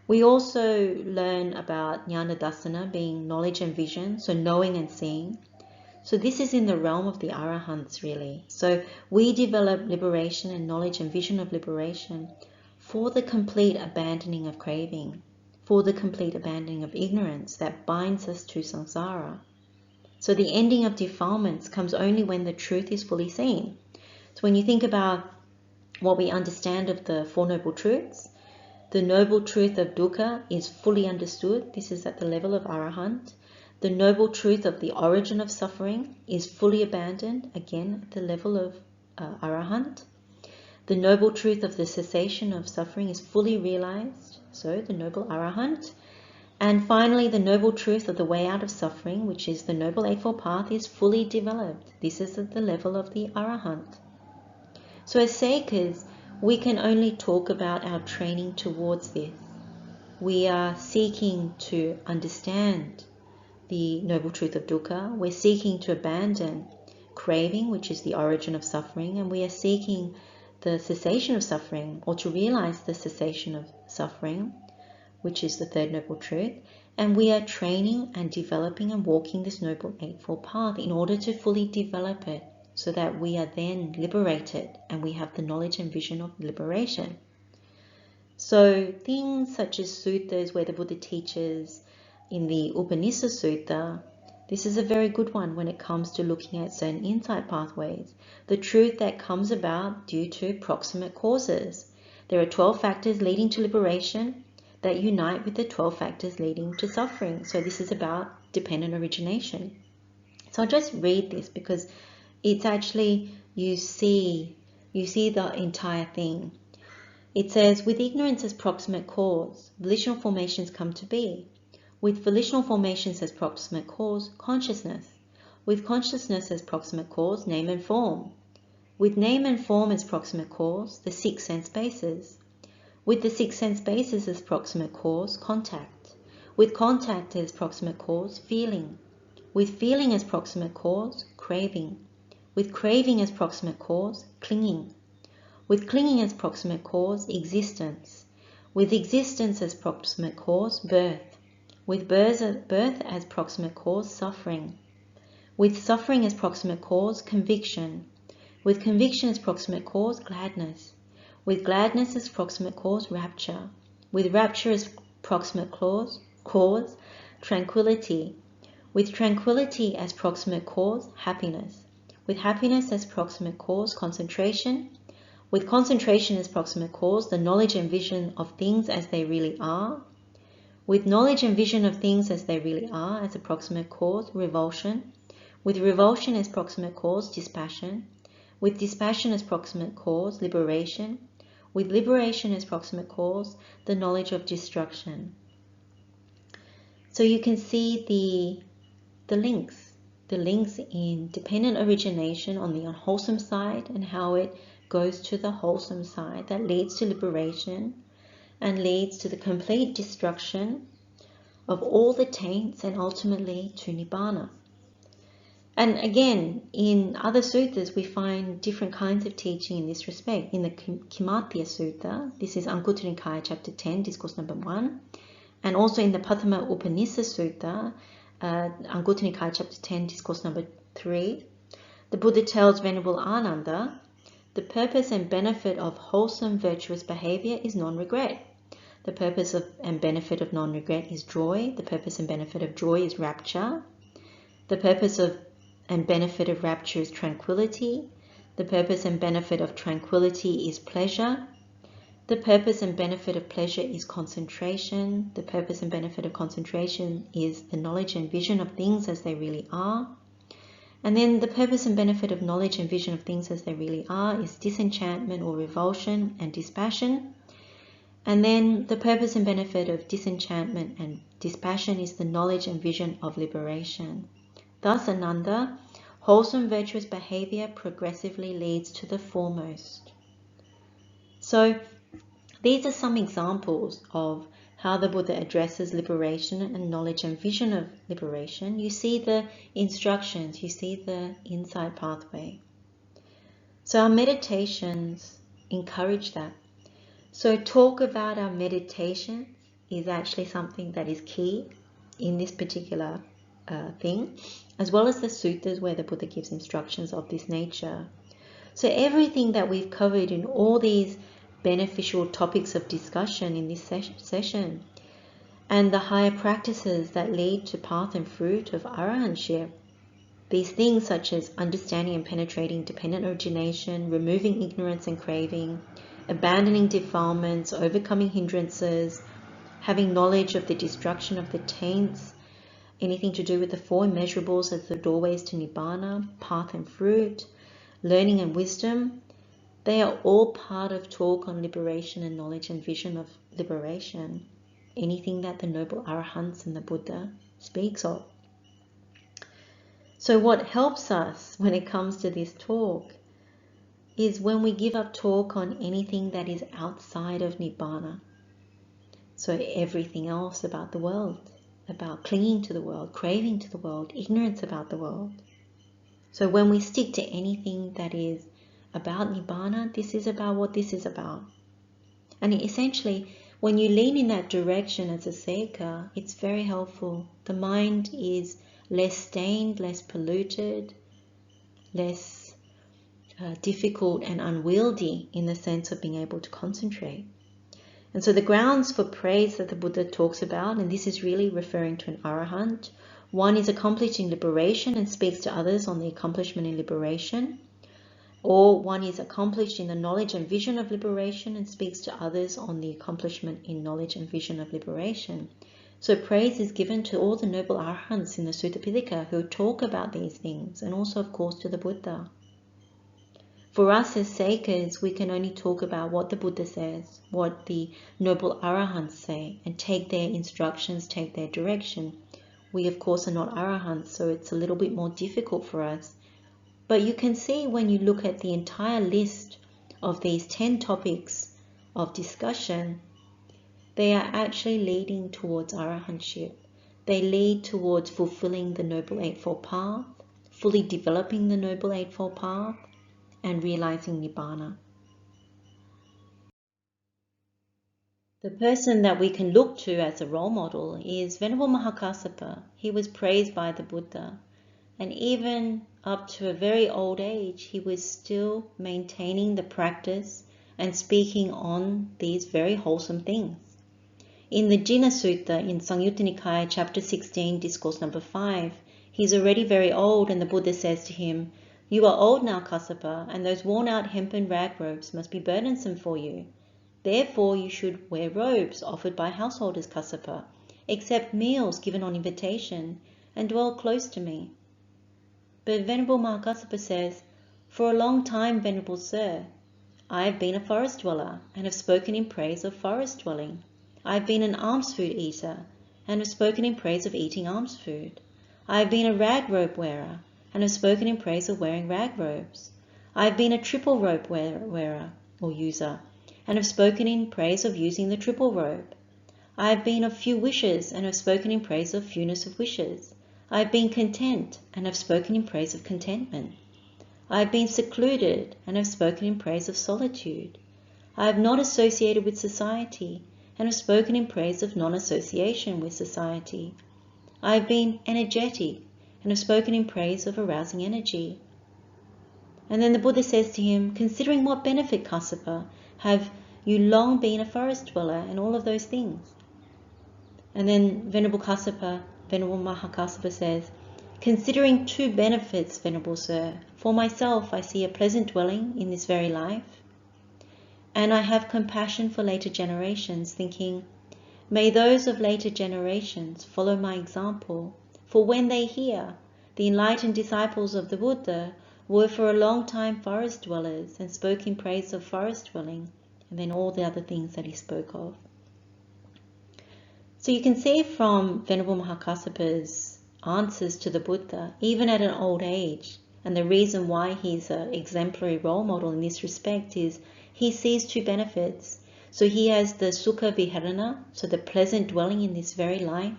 We also learn about jnana dasana being knowledge and vision, so knowing and seeing. So this is in the realm of the arahants, really. So we develop liberation and knowledge and vision of liberation for the complete abandoning of craving, for the complete abandoning of ignorance that binds us to samsara. So the ending of defilements comes only when the truth is fully seen. So when you think about what we understand of the Four Noble Truths, the noble truth of dukkha is fully understood. This is at the level of arahant. The noble truth of the origin of suffering is fully abandoned, again at the level of arahant. The noble truth of the cessation of suffering is fully realized, so the noble arahant. And finally, the noble truth of the way out of suffering, which is the Noble Eightfold Path, is fully developed. This is at the level of the arahant. So as seekers, we can only talk about our training towards this. We are seeking to understand the noble truth of dukkha. We're seeking to abandon craving, which is the origin of suffering, and we are seeking the cessation of suffering, or to realize the cessation of suffering, which is the third noble truth. And we are training and developing and walking this Noble Eightfold Path in order to fully develop it, so that we are then liberated and we have the knowledge and vision of liberation. So things such as suttas where the Buddha teaches in the Upanishad Sutta, this is a very good one when it comes to looking at certain insight pathways. The truth that comes about due to proximate causes. There are 12 factors leading to liberation that unite with the 12 factors leading to suffering. So this is about dependent origination. So I'll just read this because it's actually, you see the entire thing. It says, with ignorance as proximate cause, volitional formations come to be. With volitional formations as proximate cause, consciousness. With consciousness as proximate cause, name and form. With name and form as proximate cause, the 6 sense bases. With the 6 sense bases as proximate cause, contact. With contact as proximate cause, feeling. With feeling as proximate cause, craving. With craving as proximate cause, clinging. With clinging as proximate cause, existence. With existence as proximate cause, birth. With birth as proximate cause, suffering. With suffering as proximate cause, conviction. With conviction as proximate cause, gladness. With gladness as proximate cause, rapture. With rapture as proximate cause, tranquility. With tranquility as proximate cause, happiness. With happiness as proximate cause, concentration. With concentration as proximate cause, the knowledge and vision of things as they really are. With knowledge and vision of things as they really are as a proximate cause, revulsion. With revulsion as proximate cause, dispassion. With dispassion as proximate cause, liberation. With liberation as proximate cause, the knowledge of destruction. So you can see the links in dependent origination on the unwholesome side and how it goes to the wholesome side that leads to liberation and leads to the complete destruction of all the taints and ultimately to nibbāna. And again, in other suttas, we find different kinds of teaching in this respect. In the Kimatthaya Sutta, this is Anguttara Nikāya chapter 10, discourse number 1. And also in the Paṭhamakathāvatthu Sutta, Anguttara Nikāya chapter 10, discourse number 3, the Buddha tells Venerable Ānanda, the purpose and benefit of wholesome virtuous behavior is non-regret. The purpose and benefit of non-regret is joy. The purpose and benefit of joy is rapture. The purpose and benefit of rapture is tranquility. The purpose and benefit of tranquility is pleasure. The purpose and benefit of pleasure is concentration. The purpose and benefit of concentration is the knowledge and vision of things as they really are. And then the purpose and benefit of knowledge and vision of things as they really are is disenchantment or revulsion and dispassion. And then the purpose and benefit of disenchantment and dispassion is the knowledge and vision of liberation. Thus, Ananda, wholesome virtuous behavior progressively leads to the foremost. So these are some examples of how the Buddha addresses liberation and knowledge and vision of liberation. You see the instructions, you see the insight pathway. So our meditations encourage that. So talk about our meditations is actually something that is key in this particular thing, as well as the suttas where the Buddha gives instructions of this nature. So everything that we've covered in all these beneficial topics of discussion in this session, and the higher practices that lead to path and fruit of arahantship, these things such as understanding and penetrating dependent origination, removing ignorance and craving, abandoning defilements, overcoming hindrances, having knowledge of the destruction of the taints, anything to do with the four immeasurables as the doorways to nibbāna, path and fruit, learning and wisdom, they are all part of talk on liberation and knowledge and vision of liberation, anything that the noble arahants and the Buddha speaks of. So what helps us when it comes to this talk is when we give up talk on anything that is outside of nibbāna. So everything else about the world, about clinging to the world, craving to the world, ignorance about the world. So when we stick to anything that is about nibbāna, this is about what this is about. And essentially, when you lean in that direction as a seika, it's very helpful. The mind is less stained, less polluted, less difficult and unwieldy in the sense of being able to concentrate. And so the grounds for praise that the Buddha talks about, and this is really referring to an arahant, one is accomplishing liberation and speaks to others on the accomplishment in liberation, or one is accomplished in the knowledge and vision of liberation and speaks to others on the accomplishment in knowledge and vision of liberation. So praise is given to all the noble arahants in the Sutta Pitaka who talk about these things, and also of course to the Buddha. For us as seikas, we can only talk about what the Buddha says, what the noble arahants say, and take their instructions, take their direction. We of course are not arahants, so it's a little bit more difficult for us. But you can see when you look at the entire list of these 10 topics of discussion, they are actually leading towards arahantship. They lead towards fulfilling the Noble Eightfold Path, fully developing the Noble Eightfold Path, and realizing nibbāna. The person that we can look to as a role model is Venerable Mahakassapa. He was praised by the Buddha, and even up to a very old age, he was still maintaining the practice and speaking on these very wholesome things. In the Jhāna Sutta, in Samyutta Nikaya, chapter 16, discourse number 5, he's already very old, and the Buddha says to him, "You are old now, Kassapa, and those worn-out hempen rag robes must be burdensome for you. Therefore you should wear robes offered by householders, Kassapa, accept meals given on invitation, and dwell close to me." But Venerable Mahakassapa says, "For a long time, Venerable Sir, I have been a forest dweller, and have spoken in praise of forest dwelling. I have been an alms food eater, and have spoken in praise of eating alms food. I have been a rag robe wearer, and have spoken in praise of wearing rag robes. I have been a triple robe wearer or user, and have spoken in praise of using the triple robe. I have been of few wishes, and have spoken in praise of fewness of wishes. I have been content, and have spoken in praise of contentment. I have been secluded, and have spoken in praise of solitude. I have not associated with society, and have spoken in praise of non-association with society. I have been energetic, and have spoken in praise of arousing energy." And then the Buddha says to him, "Considering what benefit, Kassapa, have you long been a forest dweller and all of those things?" And then Venerable Mahakassapa says, "Considering 2 benefits, Venerable Sir, for myself I see a pleasant dwelling in this very life, and I have compassion for later generations, thinking, may those of later generations follow my example, for when they hear, the enlightened disciples of the Buddha were for a long time forest dwellers and spoke in praise of forest dwelling, and then all the other things that he spoke of. So you can see from Venerable Mahakassava's answers to the Buddha, even at an old age, and the reason why he's an exemplary role model in this respect is he sees two benefits. So he has the sukha viharana, so the pleasant dwelling in this very life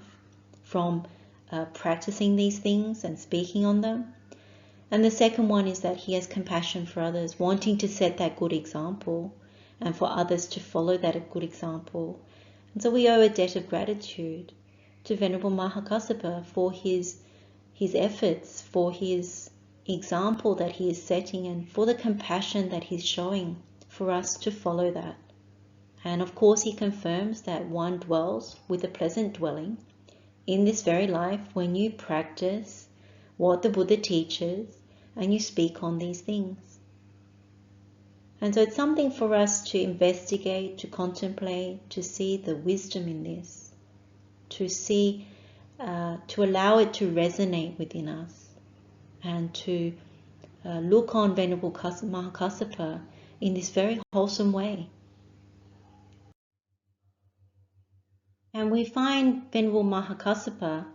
from practicing these things and speaking on them. And the second one is that he has compassion for others, wanting to set that good example and for others to follow that good example. And so we owe a debt of gratitude to Venerable Mahakassava for his efforts, for his example that he is setting, and for the compassion that he's showing for us to follow that. And of course he confirms that one dwells with a pleasant dwelling in this very life when you practice what the Buddha teaches and you speak on these things. And so it's something for us to investigate, to contemplate, to see the wisdom in this, to see, to allow it to resonate within us, and to look on Venerable Mahakassava in this very wholesome way. And we find Venerable Mahakassava,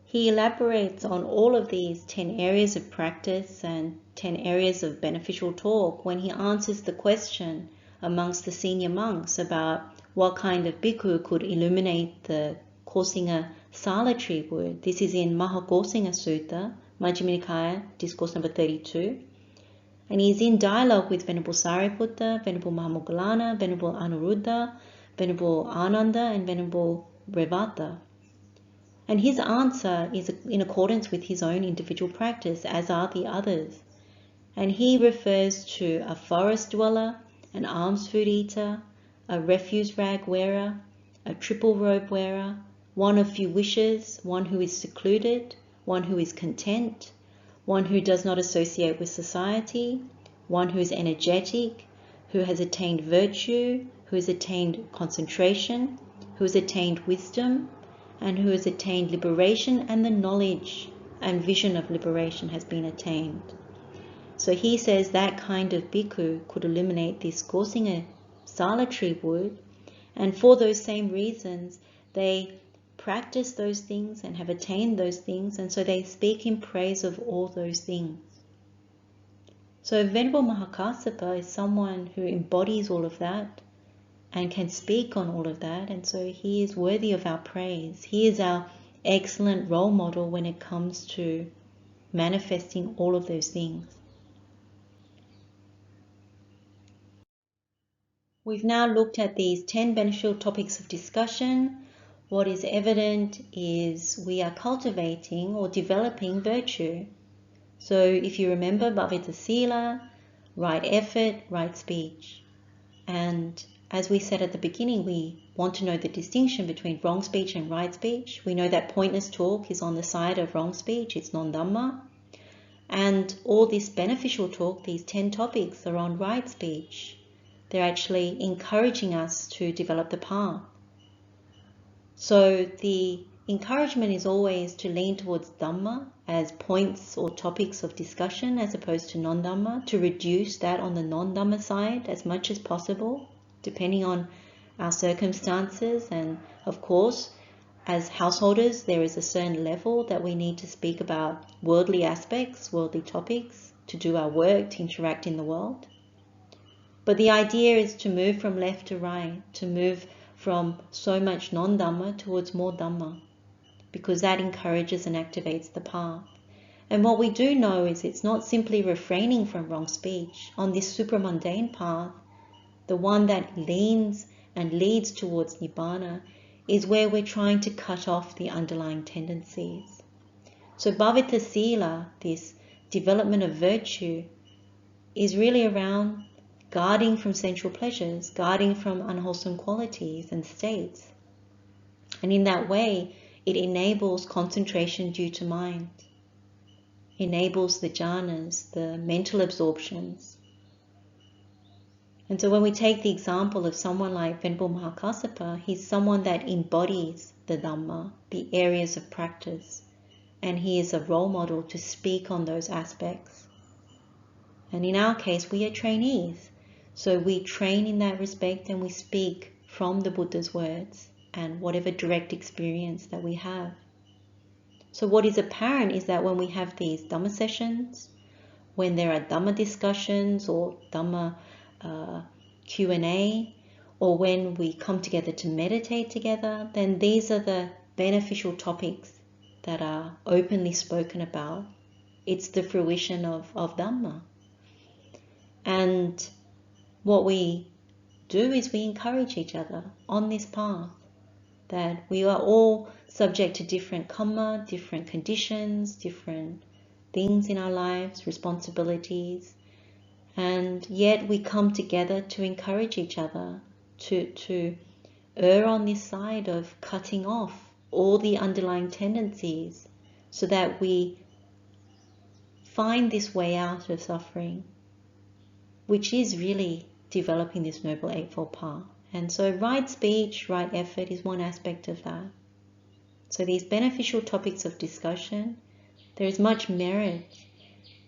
he elaborates on all of these 10 areas of practice and 10 areas of beneficial talk when he answers the question amongst the senior monks about what kind of bhikkhu could illuminate the Kosinga sala tree wood. This is in Mahakosinga Sutta, Majjhima Nikaya, Discourse number 32. And he's in dialogue with Venerable Sariputta, Venerable Mahamoggallana, Venerable Anuruddha, Venerable Ananda, and Venerable Revata. And his answer is in accordance with his own individual practice, as are the others. And he refers to a forest dweller, an alms food eater, a refuse rag wearer, a triple robe wearer, one of few wishes, one who is secluded, one who is content, one who does not associate with society, one who is energetic, who has attained virtue, who has attained concentration, who has attained wisdom, and who has attained liberation, and the knowledge and vision of liberation has been attained. So he says that kind of bhikkhu could illuminate this Kosinga sala tree wood, and for those same reasons they practice those things and have attained those things, and so they speak in praise of all those things. So Venerable Mahakassava is someone who embodies all of that and can speak on all of that, and so he is worthy of our praise. He is our excellent role model when it comes to manifesting all of those things. We've now looked at these 10 beneficial topics of discussion. What is evident is we are cultivating or developing virtue. So if you remember, bhavita sila, right effort, right speech. And as we said at the beginning, we want to know the distinction between wrong speech and right speech. We know that pointless talk is on the side of wrong speech, it's non-dhamma. And all this beneficial talk, these 10 topics, are on right speech. They're actually encouraging us to develop the path. So the encouragement is always to lean towards Dhamma as points or topics of discussion as opposed to non-Dhamma, to reduce that on the non-Dhamma side as much as possible, depending on our circumstances. And of course, as householders, there is a certain level that we need to speak about worldly aspects, worldly topics, to do our work, to interact in the world. But the idea is to move from left to right, to move from so much non-Dhamma towards more Dhamma, because that encourages and activates the path. And what we do know is it's not simply refraining from wrong speech. On this supramundane path, the one that leans and leads towards nibbāna, is where we're trying to cut off the underlying tendencies. So bhavita sila, this development of virtue, is really around guarding from sensual pleasures, guarding from unwholesome qualities and states. And in that way, it enables concentration due to mind, enables the jhanas, the mental absorptions. And so when we take the example of someone like Venerable Mahakassava, he's someone that embodies the Dhamma, the areas of practice. and he is a role model to speak on those aspects. And in our case, we are trainees. So we train in that respect and we speak from the Buddha's words and whatever direct experience that we have. So what is apparent is that when we have these Dhamma sessions, when there are Dhamma discussions or Dhamma Q&A, or when we come together to meditate together, then these are the beneficial topics that are openly spoken about. It's the fruition of Dhamma. And what we do is we encourage each other on this path, that we are all subject to different karma, different conditions, different things in our lives, responsibilities, and yet we come together to encourage each other, to err on this side of cutting off all the underlying tendencies so that we find this way out of suffering, which is really developing this Noble Eightfold Path. And so right speech, right effort is one aspect of that. So these beneficial topics of discussion, there is much merit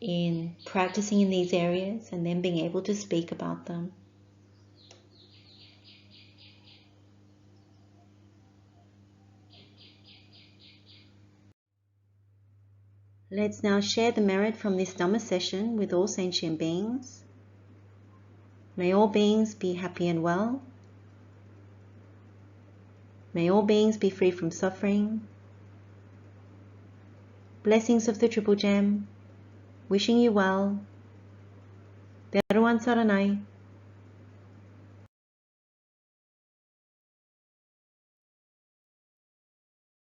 in practicing in these areas and then being able to speak about them. Let's now share the merit from this Dhamma session with all sentient beings. May all beings be happy and well. May all beings be free from suffering. Blessings of the Triple Gem. Wishing you well. Teruan Saranai.